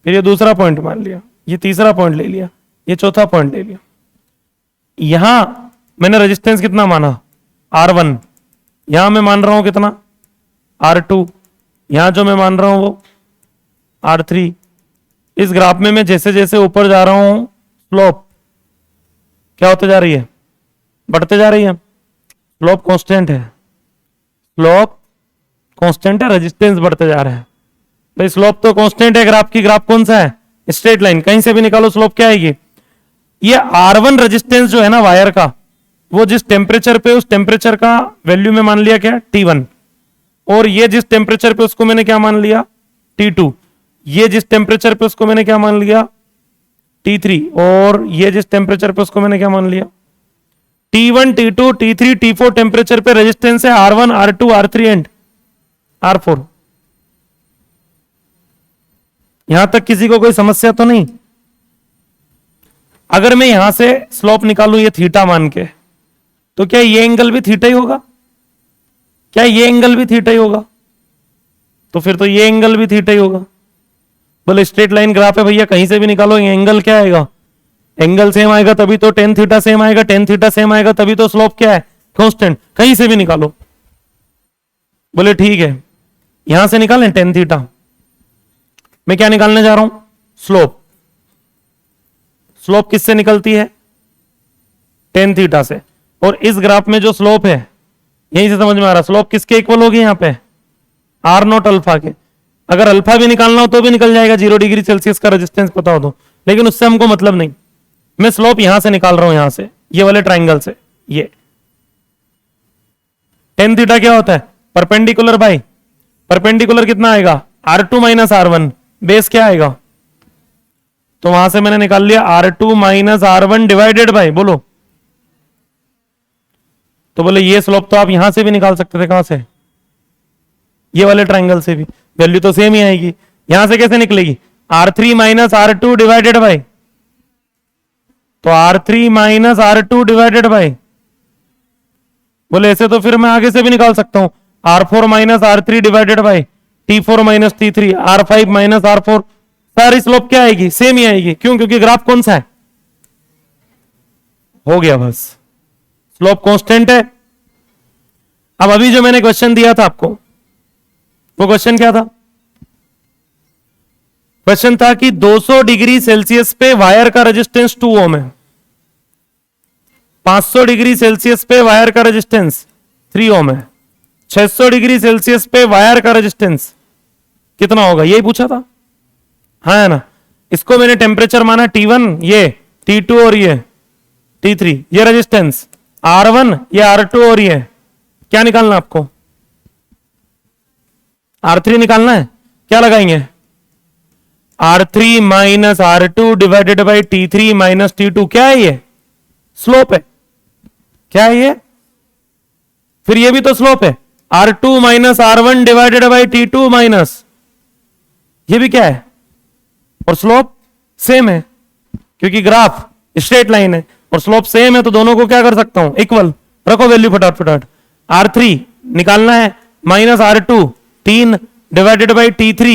फिर ये दूसरा पॉइंट मान लिया, ये तीसरा पॉइंट ले लिया, ये चौथा पॉइंट ले लिया। यहां मैंने रेजिस्टेंस कितना माना? R1। यहां मैं मान रहा हूं कितना? R2। यहां जो मैं मान रहा हूं वो R3। इस ग्राफ में मैं जैसे जैसे ऊपर जा रहा हूं, स्लोप क्या होते जा रही है? बढ़ते जा रही है। स्लोप कांस्टेंट है, स्लोप कांस्टेंट है, रेजिस्टेंस बढ़ते जा रहा है। भाई स्लोप तो कांस्टेंट है ग्राफ की, ग्राफ कौन सा है? Straight line. कहीं से भी निकालो स्लोप क्या आएगी? ये R1 रेजिस्टेंस जो है ना वायर का, वो जिस टेम्परेचर पे, उस टेम्परेचर का वैल्यू में मान लिया क्या? T1। और ये जिस टेम्परेचर पे उसको मैंने क्या मान लिया? T2। ये जिस टेम्परेचर पे उसको मैंने क्या मान लिया? T3। और ये जिस टेम्परेचर पे उसको मैंने क्या मान लिया? T1, T2, T3, T4 temperature पे रेजिस्टेंस है R1, R2, R3 and R4। यहां तक किसी को कोई समस्या तो नहीं? अगर मैं यहां से स्लोप निकालूं ये थीटा मान के, तो क्या ये एंगल भी थीटा ही होगा? क्या ये एंगल भी थीटा ही होगा? तो फिर तो ये एंगल भी थीटा ही होगा। बोले स्ट्रेट लाइन ग्राफ है भैया, कहीं से भी निकालो, ये एंगल क्या आएगा? एंगल सेम आएगा तभी तो टेन थीटा सेम आएगा, टेन थीटा सेम आएगा तभी तो स्लोप क्या है? कांस्टेंट। कहीं से भी निकालो। बोले ठीक है, यहां से निकालें टेन थीटा। मैं क्या निकालने जा रहा हूं? स्लोप। स्लोप किससे निकलती है? टेन थीटा से। और इस ग्राफ में जो स्लोप है, यहीं से समझ में आ रहा, स्लोप किसके इक्वल होगी? यहां पे आर नोट अल्फा के। अगर अल्फा भी निकालना हो तो भी निकल जाएगा, 0 डिग्री सेल्सियस का रेजिस्टेंस पता हो तो, लेकिन उससे हमको मतलब नहीं। मैं स्लोप यहां से निकाल रहा हूं, यहां से, ये वाले ट्राइंगल से। ये टेन थीटा क्या होता है? परपेंडिकुलर बाई परपेंडिकुलर कितना आएगा? R2 minus R1। बेस क्या आएगा? तो वहां से मैंने निकाल लिया R2 minus R1 divided by, बोलो। तो बोले ये स्लोप तो आप यहां से भी निकाल सकते थे। कहां से? ये वाले ट्राइंगल से भी। वैल्यू तो सेम ही आएगी। यहां से कैसे निकलेगी? R3 minus R2 divided by, तो R3 minus R2 divided by. बोले ऐसे तो फिर मैं आगे से भी निकाल सकता हूं, R4 minus R3 divided by T4 minus T3, R5 minus R4। सारी स्लोप क्या आएगी? सेम ही आएगी। क्यों? क्योंकि ग्राफ कौन सा है? हो गया बस, स्लोप कांस्टेंट है। अब अभी जो मैंने क्वेश्चन दिया था आपको, वो क्वेश्चन क्या था? क्वेश्चन था कि 200 डिग्री सेल्सियस पे वायर का रेजिस्टेंस 2 ओम है, 500 डिग्री सेल्सियस पे वायर का रेजिस्टेंस 3 ओम है, 600 डिग्री सेल्सियस पे वायर का रेजिस्टेंस कितना होगा, यही पूछा था। हाँ है ना। इसको मैंने टेम्परेचर माना T1, ये T2 और ये T3, ये रेजिस्टेंस R1, ये R2 और ये क्या निकालना आपको, R3 निकालना है। क्या लगाएंगे, R3 minus R2 divided by T3 minus T2, क्या है ये, स्लोप है। क्या है ये, फिर ये भी तो स्लोप है, R2 minus R1 divided by T2 minus, ये भी क्या है, और स्लोप सेम है, क्योंकि ग्राफ स्ट्रेट लाइन है और स्लोप सेम है, तो दोनों को क्या कर सकता हूं, इक्वल। रखो वैल्यू फटाफट फटाफट। R3 निकालना है minus R2 3 divided by T3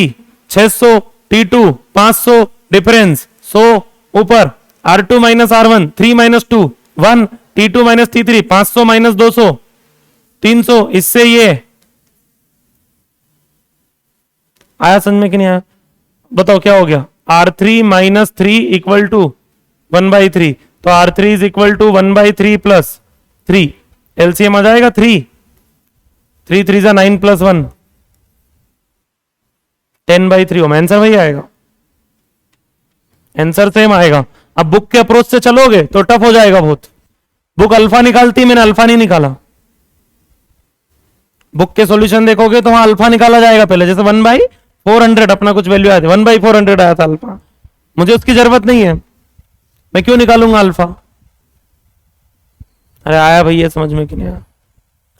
600, T2 500, difference 100 ऊपर, R2 minus R1 3 minus 2 1, T2 minus T3 500 minus 200 300, इससे ये आया समझ में कि नहीं आया, बताओ क्या हो गया, R3 माइनस 3 इक्वल टू 1/3, तो R3 is equal to 1/3 plus 3, LCM आ जाएगा 3 3 3 जा 9 प्लस 1 10/3 ओम, आंसर वही आएगा, आंसर सेम आएगा। अब बुक के अप्रोच से चलोगे तो टफ हो जाएगा बहुत, बुक अल्फा निकालती, मैंने अल्फा नहीं निकाला। बुक के सॉल्यूशन देखोगे तो वहां अल्फा निकाला जाएगा पहले, जैसे 1/400 अपना कुछ वैल्यू आया था, 1/400 आया था अल्फा, मुझे उसकी जरूरत नहीं है, मैं क्यों निकालूंगा अल्फा। अरे आया भैया समझ में कि नहीं आया,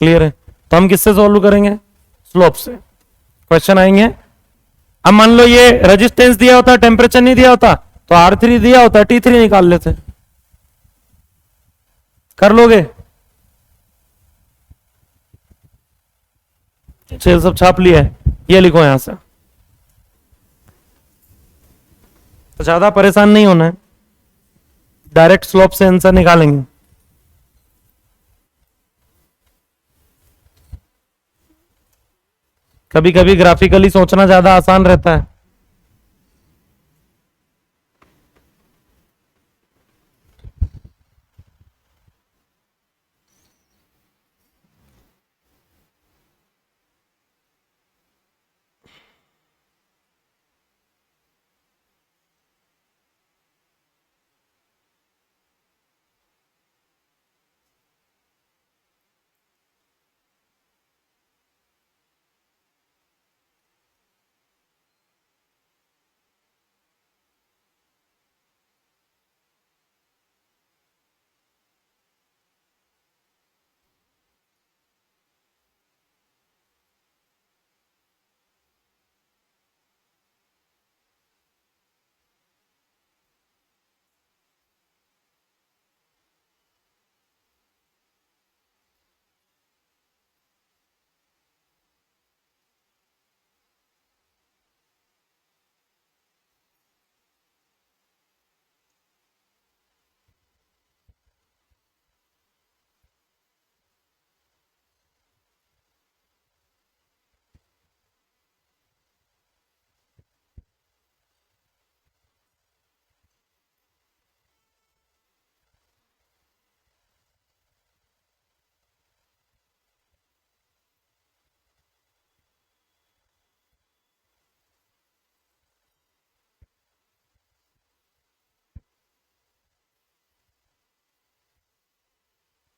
क्लियर है। तो हम किससे सॉल्व करेंगे, स्लोप से। क्वेश्चन आएंगे, अब मान लो ये रेजिस्टेंस दिया होता, टेम्परेचर नहीं दिया होता, तो R3 दिया होता, T3 निकाल लेते, कर लोगे। चल सब छाप लिया है, ये लिखो यहां से, तो ज्यादा परेशान नहीं होना है, डायरेक्ट स्लोप से आंसर निकालेंगे। कभी कभी ग्राफिकली सोचना ज्यादा आसान रहता है।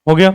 हो गया,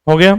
हो गया।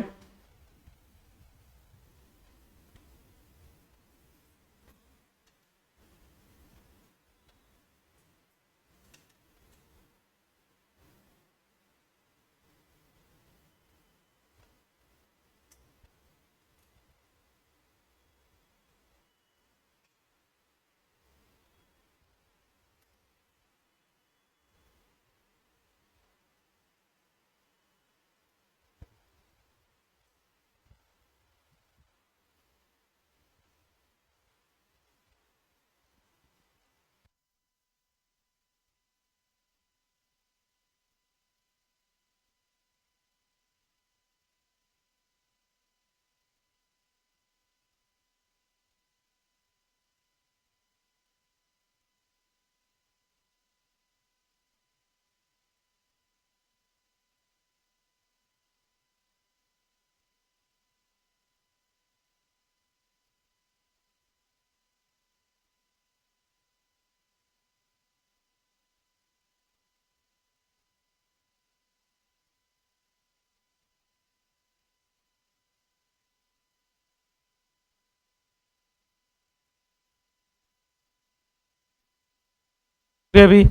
फिर अभी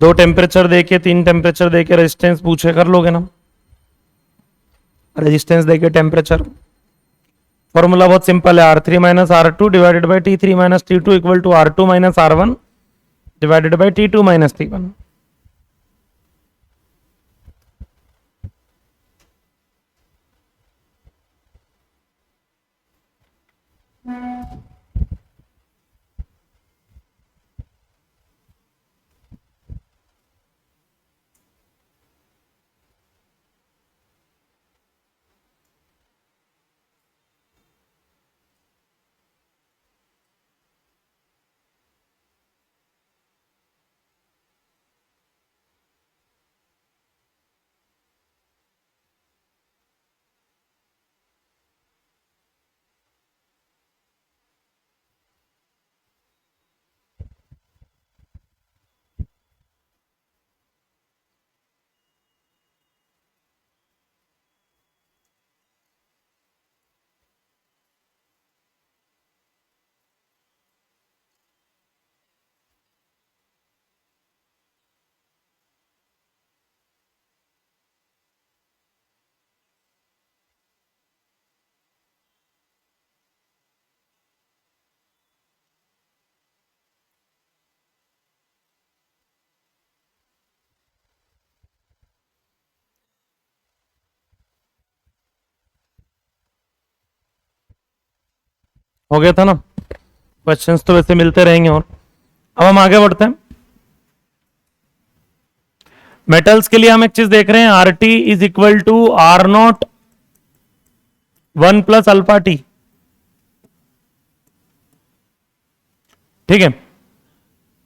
2 टेम्परेचर देके 3 टेम्परेचर देके रेजिस्टेंस पूछे, कर लोगे ना? रेजिस्टेंस देके टेम्परेचर, फॉर्मूला बहुत सिंपल है, R3 minus R2 divided by T3 minus T2 equal to R2 minus R1 divided by T2 minus T1। हो गया था ना? क्वेश्चंस तो वैसे मिलते रहेंगे। और अब हम आगे बढ़ते हैं। मेटल्स के लिए हम एक चीज देख रहे हैं, R T is equal to R naught 1 plus alpha T. ठीक है,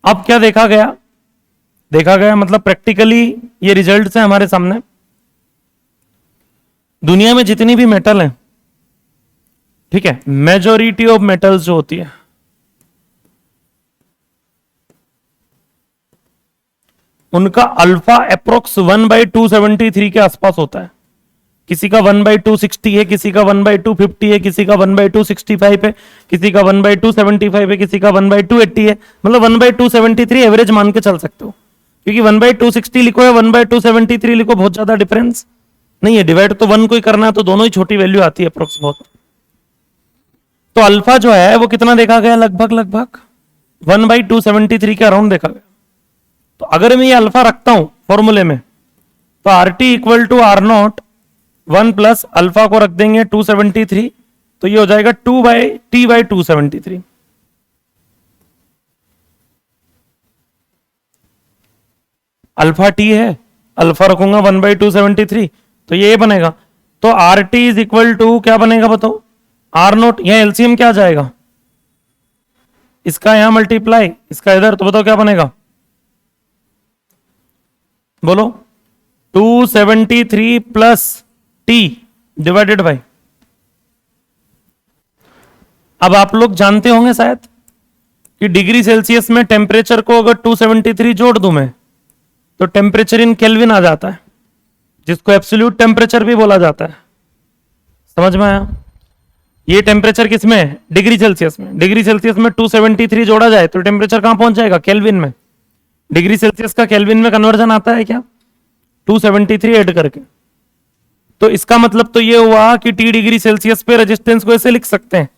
अब क्या देखा गया? देखा गया मतलब प्रैक्टिकली ये रिजल्ट्स हैं हमारे सामने। दुनिया में जितनी भी मेटल है, ठीक है, मेजोरिटी ऑफ मेटल्स जो होती है उनका अल्फा अप्रोक्स 1/273 के आसपास होता है। किसी का 1/260 है, किसी का 1/250 है, किसी का 1/265 है, किसी का 1/275 है, किसी का 1/280 है। मतलब 1/273 एवरेज मान के चल सकते हो, क्योंकि 1/260 लिखो या 1/273 लिखो, बहुत ज्यादा डिफरेंस नहीं है। डिवाइड तो 1 को ही करना है, तो दोनों ही छोटी वैल्यू आती है अप्रोक्स बहुत। तो अल्फा जो है वो कितना देखा गया? लगभग लगभग 1/273 के अराउंड देखा गया। तो अगर मैं ये अल्फा रखता हूं फॉर्मूले में, तो R T equal to R naught 1 plus alpha को रख देंगे 273, तो ये हो जाएगा 2/T/273। अल्फा टी है, अल्फा रखूंगा 1/273, तो ये बनेगा। तो R T is equal to क्या बनेगा बताओ? आर नोट, यहां एलसीएम क्या आ जाएगा? इसका यहां मल्टीप्लाई, इसका इधर, तो बताओ क्या बनेगा? बोलो। 273 प्लस टी डिवाइडेड बाई, अब आप लोग जानते होंगे शायद कि डिग्री सेल्सियस में टेम्परेचर को अगर 273 जोड़ दूं मैं, तो टेम्परेचर इन केल्विन आ जाता है, जिसको एब्सोल्यूट टेम्परेचर भी बोला जाता है। समझ में आया? ये टेम्परेचर किस में है? डिग्री सेल्सियस में। डिग्री सेल्सियस में 273 जोड़ा जाए तो टेम्परेचर कहां पहुंच जाएगा? केल्विन में। डिग्री सेल्सियस का केल्विन में कन्वर्जन आता है क्या? 273 ऐड करके। तो इसका मतलब तो ये हुआ कि T डिग्री सेल्सियस पे रेजिस्टेंस को ऐसे लिख सकते हैं,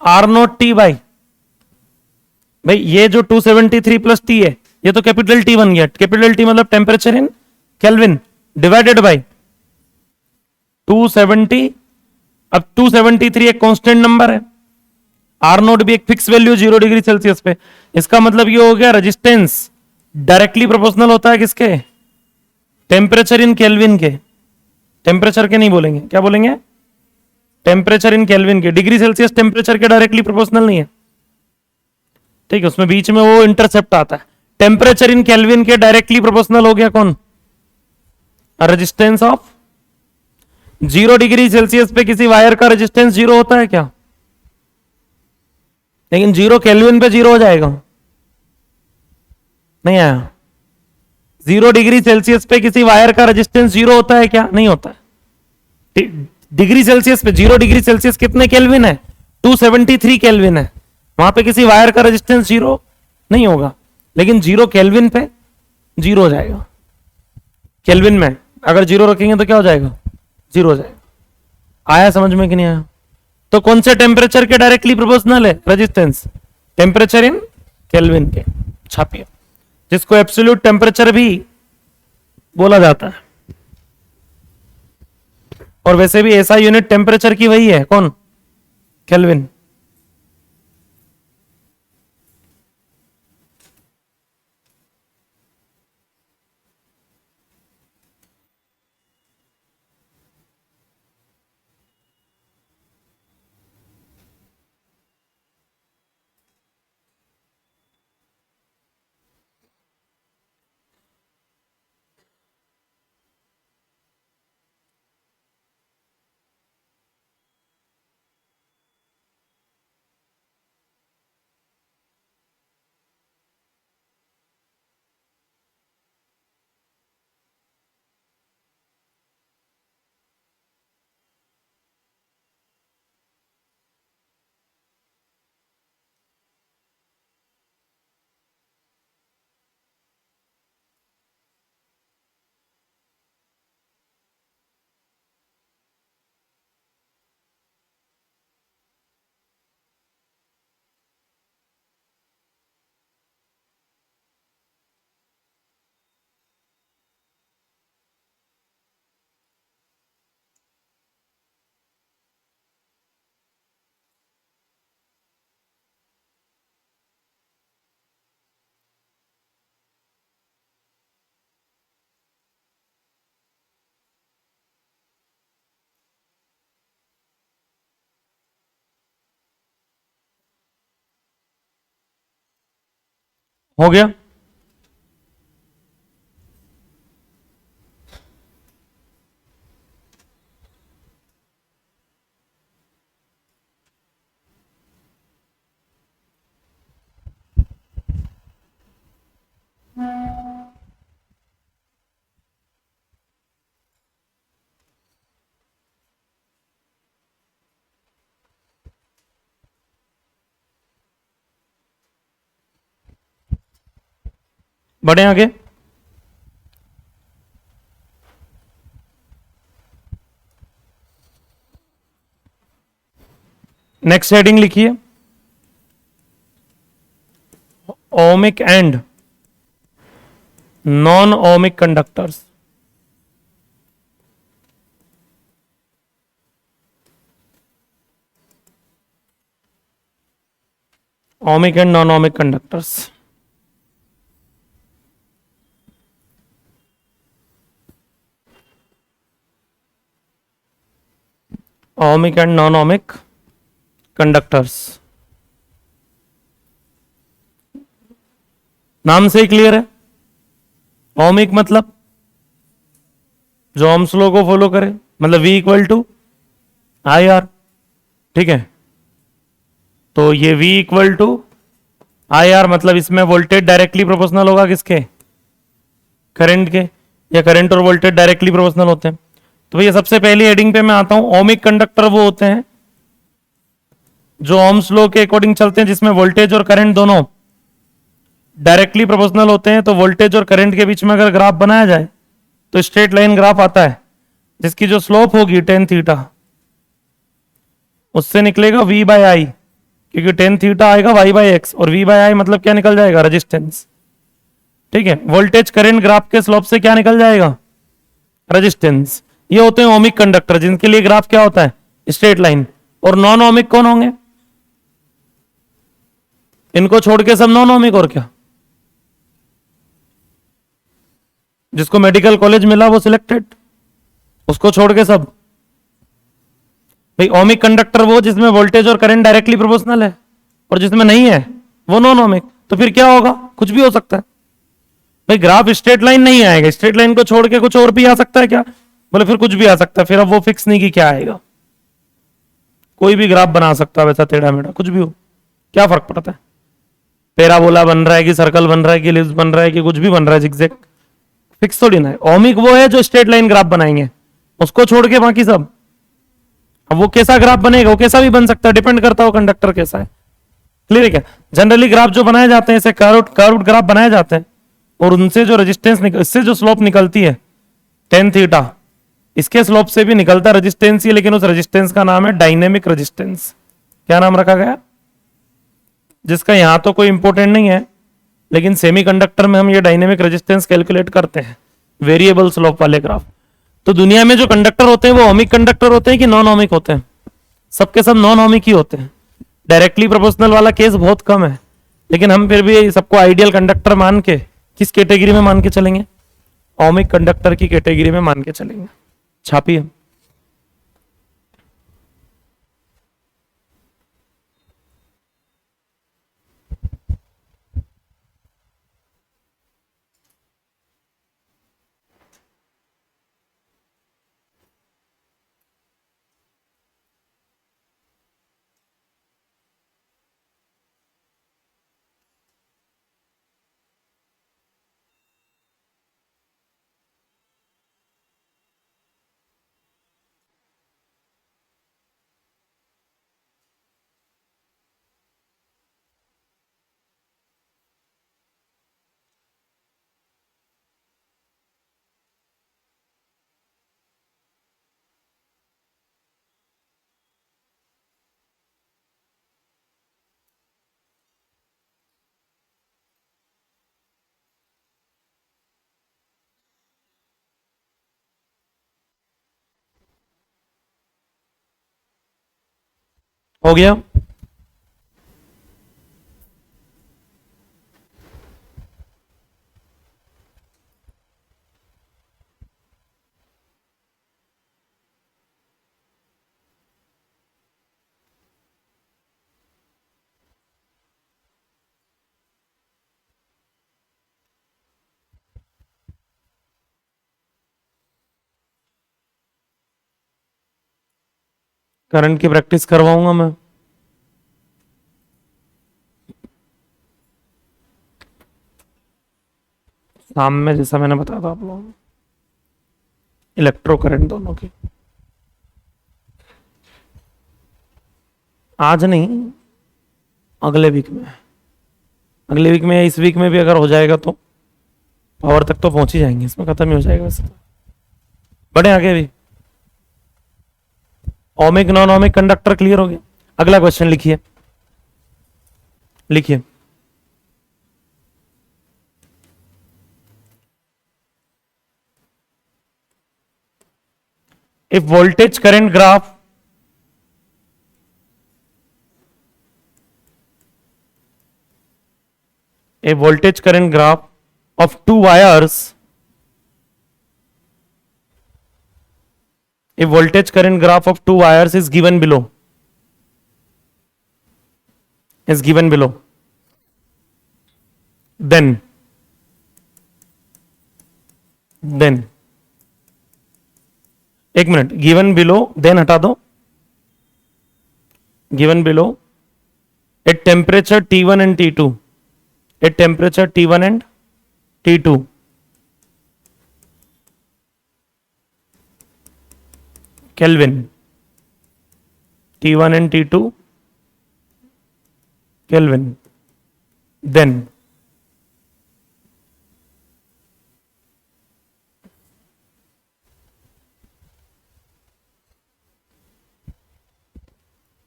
आर नॉट टी बाई, भाई ये जो 273 प्लस टी है, ये तो कैपिटल टी बन गया। कैपिटल टी मतलब temperature in kelvin, divided by 270। अब 273 एक कांस्टेंट नंबर है, आर नोट भी एक फिक्स वैल्यू 0 डिग्री सेल्सियस पे। इसका मतलब ये हो गया रेजिस्टेंस डायरेक्टली प्रोपोर्शनल होता है किसके? टेम्परेचर इन केल्विन के। टेम्परेचर के नहीं बोलेंगे, क्या बोलेंगे? टेम्परेचर इन केल्विन के। डिग्री सेल्सियस टेम्परेचर के डायरेक्टली प्रोपोर्शनल नहीं है, ठीक है, उसमें बीच में वो इंटरसेप्ट आता है। टेम्परेचर इन केल्विन के डायरेक्टली प्रोपोर्शनल हो गया कौन? रेजिस्टेंस ऑफ 0 डिग्री सेल्सियस पे किसी वायर का रेजिस्टेंस 0 होता है क्या? लेकिन 0 केल्विन पे 0 हो जाएगा, नहीं आया। 0 डिग्री सेल्सियस पे किसी वायर का रेजिस्टेंस 0 होता है क्या? नहीं होता है। डिग्री सेल्सियस पे 0 डिग्री सेल्सियस कितने केल्विन है? 273 केल्विन है, वहां पे किसी वायर का रेजिस्टेंस 0 नहीं होगा। लेकिन 0 केल्विन पे 0 हो जाएगा। केल्विन में अगर 0 रखेंगे तो क्या हो जाएगा? 0 हो जाएगा। आया समझ में कि नहीं आया? तो कौन से टेम्परेचर के डायरेक्टली प्रोपोर्शनल है रेजिस्टेंस? टेम्परेचर इन केल्विन के। छापिए, जिसको एब्सोल्यूट टेम्परेचर भी बोला जाता है। और वैसे भी ऐसा यूनिट टेम्परेचर की वही है, कौन? केल्विन। हो गया? बढ़े आगे। नेक्स्ट हेडिंग लिखिए, ohmic and non ohmic conductors. Ohmic and non ohmic conductors. Ohmic and non ohmic conductors. नाम से ही क्लियर है। ओमिक मतलब जो ओम्स लॉ को फॉलो करे, मतलब V equal to I R. ठीक है, तो ये V equal to I R, मतलब इसमें वोल्टेज डायरेक्टली प्रोपोर्शनल होगा किसके? करंट के। या करंट और वोल्टेज डायरेक्टली प्रोपोर्शनल होते हैं। तो भैया सबसे पहली हेडिंग पे मैं आता हूं। ओमिक कंडक्टर वो होते हैं जो ओम्स लॉ के अकॉर्डिंग चलते हैं, जिसमें वोल्टेज और करंट दोनों डायरेक्टली प्रोपोर्शनल होते हैं। तो वोल्टेज और करंट के बीच में अगर ग्राफ बनाया जाए तो स्ट्रेट लाइन ग्राफ आता है, जिसकी जो स्लोप होगी टेन थीटा, उससे निकलेगा V बाय आई, क्योंकि टेन थीटा आएगा Y बाय एक्स, और V बाय आई मतलब क्या निकल जाएगा? रेजिस्टेंस। ठीक है, वोल्टेज करंट ग्राफ के स्लोप से क्या निकल जाएगा? रेजिस्टेंस। ये होते हैं ओमिक कंडक्टर, जिनके लिए ग्राफ क्या होता है? Straight line. और नॉन ओमिक कौन होंगे? इनको छोड़ के सब नॉन ओमिक। और क्या? जिसको मेडिकल कॉलेज मिला वो सिलेक्टेड, उसको छोड़ के सब। भाई ओमिक कंडक्टर वो जिसमें वोल्टेज और करंट डायरेक्टली प्रोपोर्शनल है, और जिसमें नहीं है वो नॉन ओमिक। तो फिर क्या होगा? कुछ भी हो सकता है। भाई ग्राफ स्ट्रेट लाइन नहीं आएगा, स्ट्रेट लाइन को छोड़ के कुछ और भी आ सकता है क्या? बोले फिर कुछ भी आ सकता है। फिर अब वो फिक्स नहीं कि क्या आएगा, कोई भी ग्राफ बना सकता है, वैसा टेढ़ा मेढ़ा कुछ भी हो, क्या फर्क पड़ता है? पैराबोला बन रहा है कि सर्कल बन रहा है कि एलिप्स बन रहा है कि कुछ भी बन रहा है, जिगजैग, फिक्स थोड़ी ना है। ओमिक वो है जो स्ट्रेट लाइन ग्राफ बनाएंगे, उसको छोड़ के बाकी सब। अब वो कैसा ग्राफ बनेगा? वो कैसा भी बन सकता है, डिपेंड करता हो कंडक्टर कैसा है। क्लियर है क्या? जनरली ग्राफ जो बनाए जाते हैं ऐसे कर्व्ड ग्राफ बनाए जाते हैं, और उनसे जो रेजिस्टेंस इससे जो स्लोप निकलती है टेन थीटा, इसके स्लोप से भी निकलता रेजिस्टेंस ही, लेकिन उस रेजिस्टेंस का नाम है डायनेमिक रेजिस्टेंस। क्या नाम रखा गया? जिसका यहां तो कोई इंपॉर्टेंट नहीं है, लेकिन सेमीकंडक्टर में हम ये डायनेमिक रेजिस्टेंस कैलकुलेट करते हैं, वेरिएबल स्लोप वाले ग्राफ। तो दुनिया में जो कंडक्टर होते हैं वो ओमिक कंडक्टर होते हैं कि नॉन ओमिक होते हैं? सबके सब नॉन ओमिक ही होते हैं। डायरेक्टली प्रोपोर्शनल वाला केस बहुत कम है, लेकिन हम फिर भी सबको आइडियल कंडक्टर मान के किस कैटेगरी में मान के चलेंगे? ओमिक कंडक्टर की कैटेगरी में मान के चलेंगे। छापिए। हो गया? करंट की प्रैक्टिस करवाऊंगा मैं। शाम में, जैसा मैंने बताया था आप लोगों को, इलेक्ट्रो करंट दोनों की। आज नहीं, अगले वीक में। अगले वीक में या इस वीक में भी अगर हो जाएगा तो पावर तक तो पहुंच ही जाएंगे, इसमें खत्म ही हो जाएगा वैसे तो। बढ़े आगे भी। Ohmic non ohmic conductor clear हो गया। अगला क्वेश्चन लिखिए, लिखिए। If voltage current graph a voltage current graph of two wires, a voltage current graph of two wires is given below, then एक मिनट, गिवन बिलो देन हटा दो। Given below at temperature T1 and T2, at temperature T1 and T2, Kelvin, T1 and T2 Kelvin, then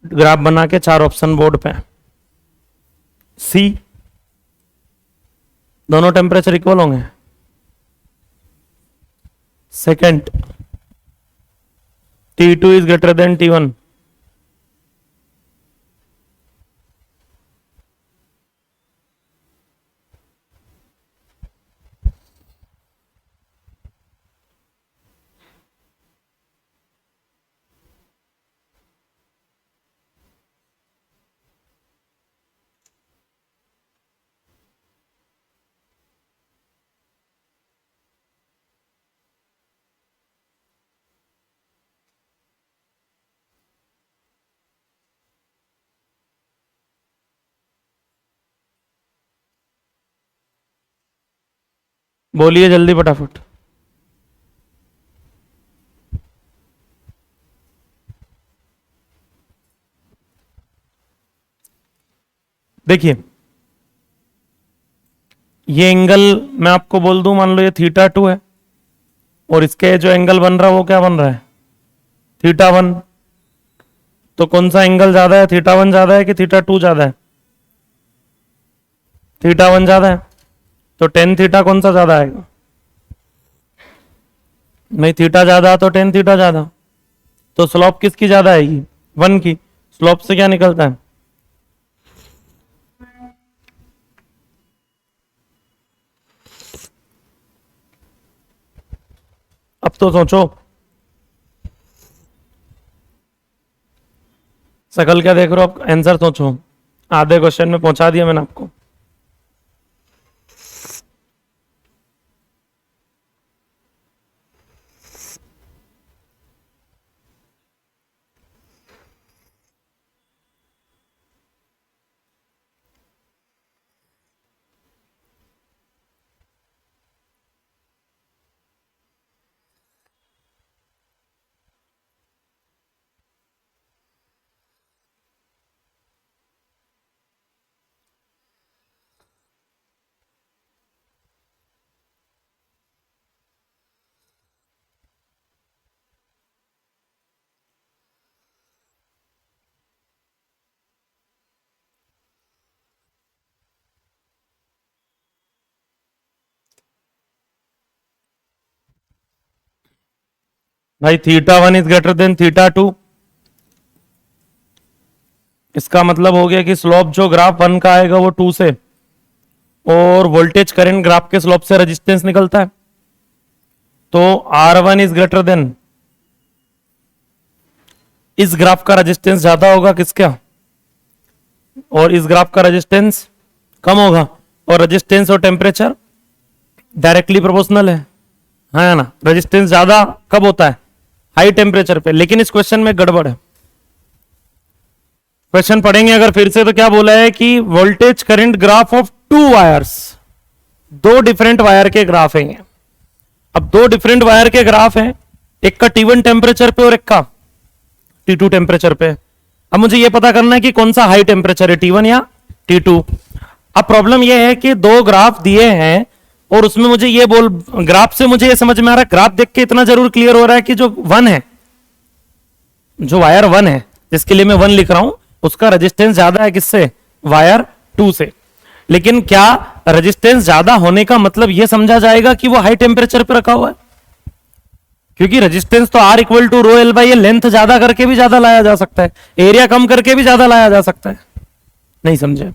graph बना के चार option board पे। सी, दोनों temperature equal होंगे। Second, T2 is greater than T1। बोलिए जल्दी फटाफट। देखिए ये एंगल मैं आपको बोल दूं, मान लो ये θ2 है और इसके जो एंगल बन रहा है वो क्या बन रहा है, θ1। तो कौन सा एंगल ज्यादा है, θ1 ज्यादा है कि θ2 ज्यादा है? θ1 ज्यादा है। तो tan थीटा कौन सा ज्यादा आएगा? नहीं, थीटा ज्यादा तो tan थीटा ज्यादा। तो स्लोप किसकी ज्यादा आएगी? 1 की। स्लोप से क्या निकलता है? अब तो सोचो, सकल क्या देख रहे हो आप? आंसर सोचो। आधे क्वेश्चन में पहुंचा दिया मैंने आपको। भाई θ1 इज ग्रेटर देन θ2, इसका मतलब हो गया कि स्लोप जो ग्राफ 1 का आएगा वो 2 से, और वोल्टेज करंट ग्राफ के स्लोप से रेजिस्टेंस निकलता है। तो R1 इज ग्रेटर देन, इस ग्राफ का रेजिस्टेंस ज्यादा होगा किसका, और इस ग्राफ का रेजिस्टेंस कम होगा। और रेजिस्टेंस और टेम्परेचर डायरेक्टली प्रोपोर्शनल है ना? रेजिस्टेंस ज्यादा कब होता है? हाई टेम्परेचर पे। लेकिन इस क्वेश्चन में गड़बड़ है। क्वेश्चन पढ़ेंगे अगर फिर से तो क्या बोला है कि voltage current graph of 2 wires, 2 different wire के ग्राफ हैं। अब 2 डिफरेंट वायर के ग्राफ हैं, एक का T1 टेम्परेचर पे और एक का T2 टेम्परेचर पे। अब मुझे यह पता करना है कि कौन सा हाई टेम्परेचर है, T1 या T2। अब प्रॉब्लम यह है कि 2 ग्राफ दिए हैं और उसमें मुझे ये ग्राफ से मुझे ये समझ में आ रहा है, ग्राफ देख के इतना जरूर क्लियर हो रहा है कि जो 1 है, जो वायर 1 है जिसके लिए मैं 1 लिख रहा हूं, उसका रेजिस्टेंस ज्यादा है किससे? वायर 2 से। लेकिन क्या रेजिस्टेंस ज्यादा होने का मतलब यह समझा जाएगा कि वो हाई टेम्परेचर पे रखा हुआ है? क्योंकि रेजिस्टेंस तो R equal to rho L by, length ज्यादा करके भी ज्यादा लाया जा सकता है, एरिया कम करके भी ज्यादा लाया जा सकता है। नहीं समझे?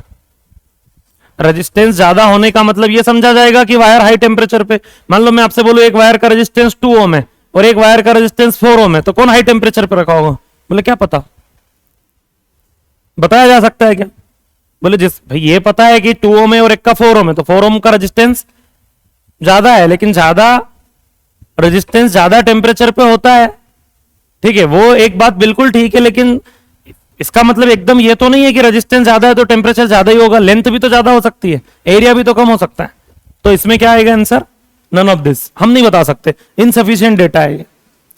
रेजिस्टेंस ज्यादा होने का मतलब यह समझा जाएगा कि वायर हाई टेम्परेचर पे, मान लो मैं आपसे बोलूं एक वायर का रेजिस्टेंस 2 ओम है और एक वायर का रेजिस्टेंस 4 ओम है, तो कौन हाई टेम्परेचर पे रखा होगा? बोले क्या पता, बताया जा सकता है क्या? बोले जिस भाई ये पता है कि 2 ओम है और एक का 4 ओम है, तो 4 ओम का रेजिस्टेंस ज्यादा है, लेकिन ज्यादा रेजिस्टेंस ज्यादा टेम्परेचर पे होता है। ठीक है, वो एक बात बिल्कुल ठीक है, लेकिन इसका मतलब एकदम ये तो नहीं है कि रेजिस्टेंस ज्यादा है तो टेम्परेचर ज्यादा ही होगा। लेंथ भी तो ज्यादा हो सकती है, एरिया भी तो कम हो सकता है। तो इसमें क्या आएगा आंसर? None of this. हम नहीं बता सकते, इनसफिशिएंट डेटा है ये,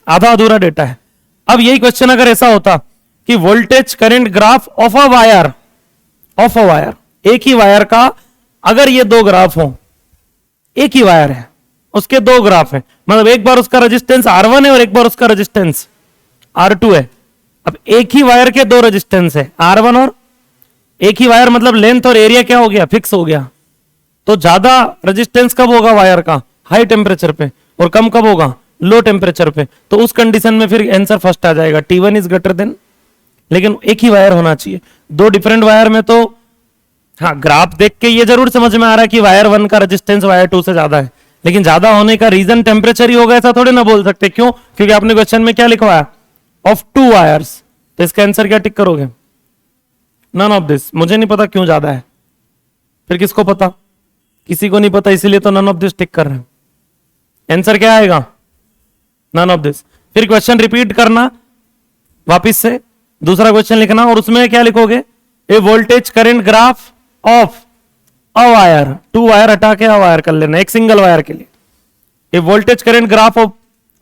आधा अधूरा डेटा है। अब यही क्वेश्चन अगर ऐसा होता कि voltage current graph of a wire, एक ही वायर का अगर ये 2 ग्राफ हो, एक ही वायर है उसके 2 ग्राफ है, मतलब एक बार उसका रेजिस्टेंस R1 है और एक बार उसका रेजिस्टेंस R2 है। अब एक ही वायर के 2 रेजिस्टेंस है, R1 और एक ही वायर, मतलब लेंथ और एरिया क्या हो गया? फिक्स हो गया। तो ज्यादा रेजिस्टेंस कब होगा वायर का? हाई टेम्परेचर पे। और कम कब होगा? लो टेम्परेचर पे। तो उस कंडीशन में फिर आंसर फर्स्ट आ जाएगा, T1 इज ग्रेटर देन। लेकिन एक ही वायर होना चाहिए। 2 डिफरेंट वायर में तो हाँ, ग्राफ देख के ये जरूर समझ में आ रहा है कि वायर 1 का रेजिस्टेंस वायर 2 से ज्यादा है, लेकिन ज्यादा होने का रीजन टेम्परेचर ही होगा ऐसा थोड़े ना बोल सकते। क्यों? क्योंकि आपने क्वेश्चन में क्या लिखवाया? Of 2 wires. तो इसका आंसर क्या टिक करोगे? None of this. मुझे नहीं पता क्यों ज्यादा है, फिर किसको पता? किसी को नहीं पता, इसीलिए तो नन ऑफ दिस टिक कर रहे हैं। आंसर क्या आएगा? None of this. फिर क्वेश्चन रिपीट करना, वापिस से दूसरा क्वेश्चन लिखना और उसमें क्या लिखोगे? A voltage current graph of a wire, 2 wire हटा के अ वायर कर लेना, एक सिंगल वायर के लिए। A voltage current graph of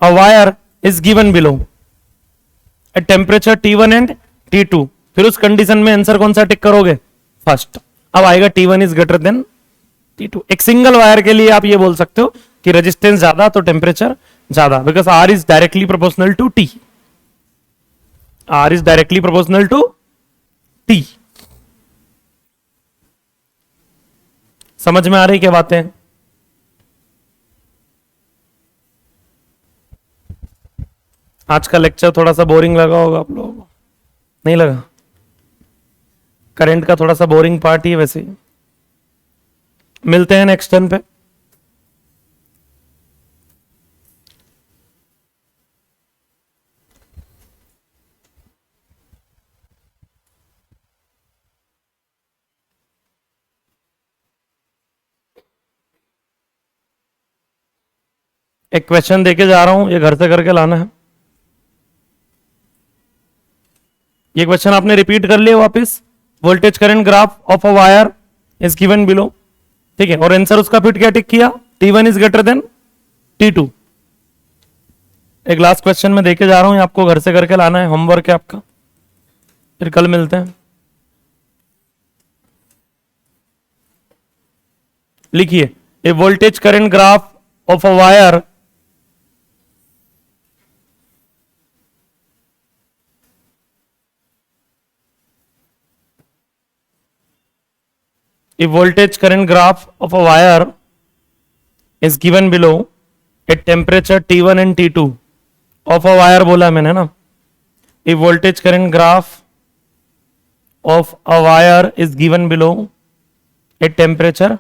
a wire is given below at temperature T1 and T2। फिर उस कंडीशन में आंसर कौन सा टिक करोगे? फर्स्ट। अब आएगा T1 is greater than T2। एक सिंगल वायर के लिए आप ये बोल सकते हो कि रेजिस्टेंस ज्यादा तो टेम्परेचर ज्यादा, because R is directly proportional to T। R is directly proportional to T। समझ में आ रही क्या बातें? आज का लेक्चर थोड़ा सा बोरिंग लगा होगा आप लोगों को, नहीं लगा? करंट का थोड़ा सा बोरिंग पार्ट ही है वैसे ही। मिलते हैं नेक्स्ट टर्न पे। एक क्वेश्चन देके जा रहा हूं, ये घर से करके लाना है। ये क्वेश्चन आपने रिपीट कर लिया वापस। Voltage current graph of a wire is given below, ठीक है, और आंसर उसका फिट क्या टिक किया? T1 is greater than T2। एक लास्ट क्वेश्चन में देके जा रहा हूं, आपको घर से करके लाना है, होमवर्क है आपका। फिर कल मिलते हैं। लिखिए, a voltage current graph of a wire a voltage current graph of a wire is given below at temperature T1 and T2 of a wire बोला मैंने ना। a voltage current graph of a wire is given below at temperature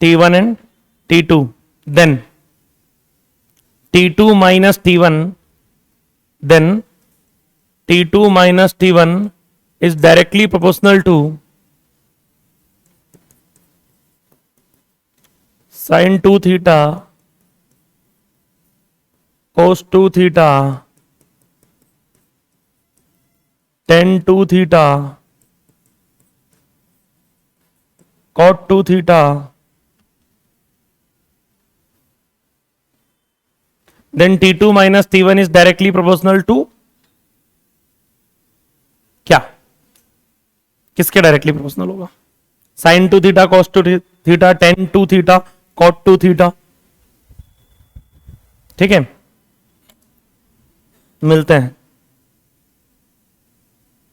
T1 and T2, then T2 minus T1, then T2 minus T1 is directly proportional to sin 2 theta cos 2 theta tan 2 theta cot 2 theta, then T2 minus T1 is directly proportional to क्या? किसके directly proportional होगा? sin 2 theta cos 2 theta tan 2 theta cot 2 theta. ठीक है, मिलते हैं।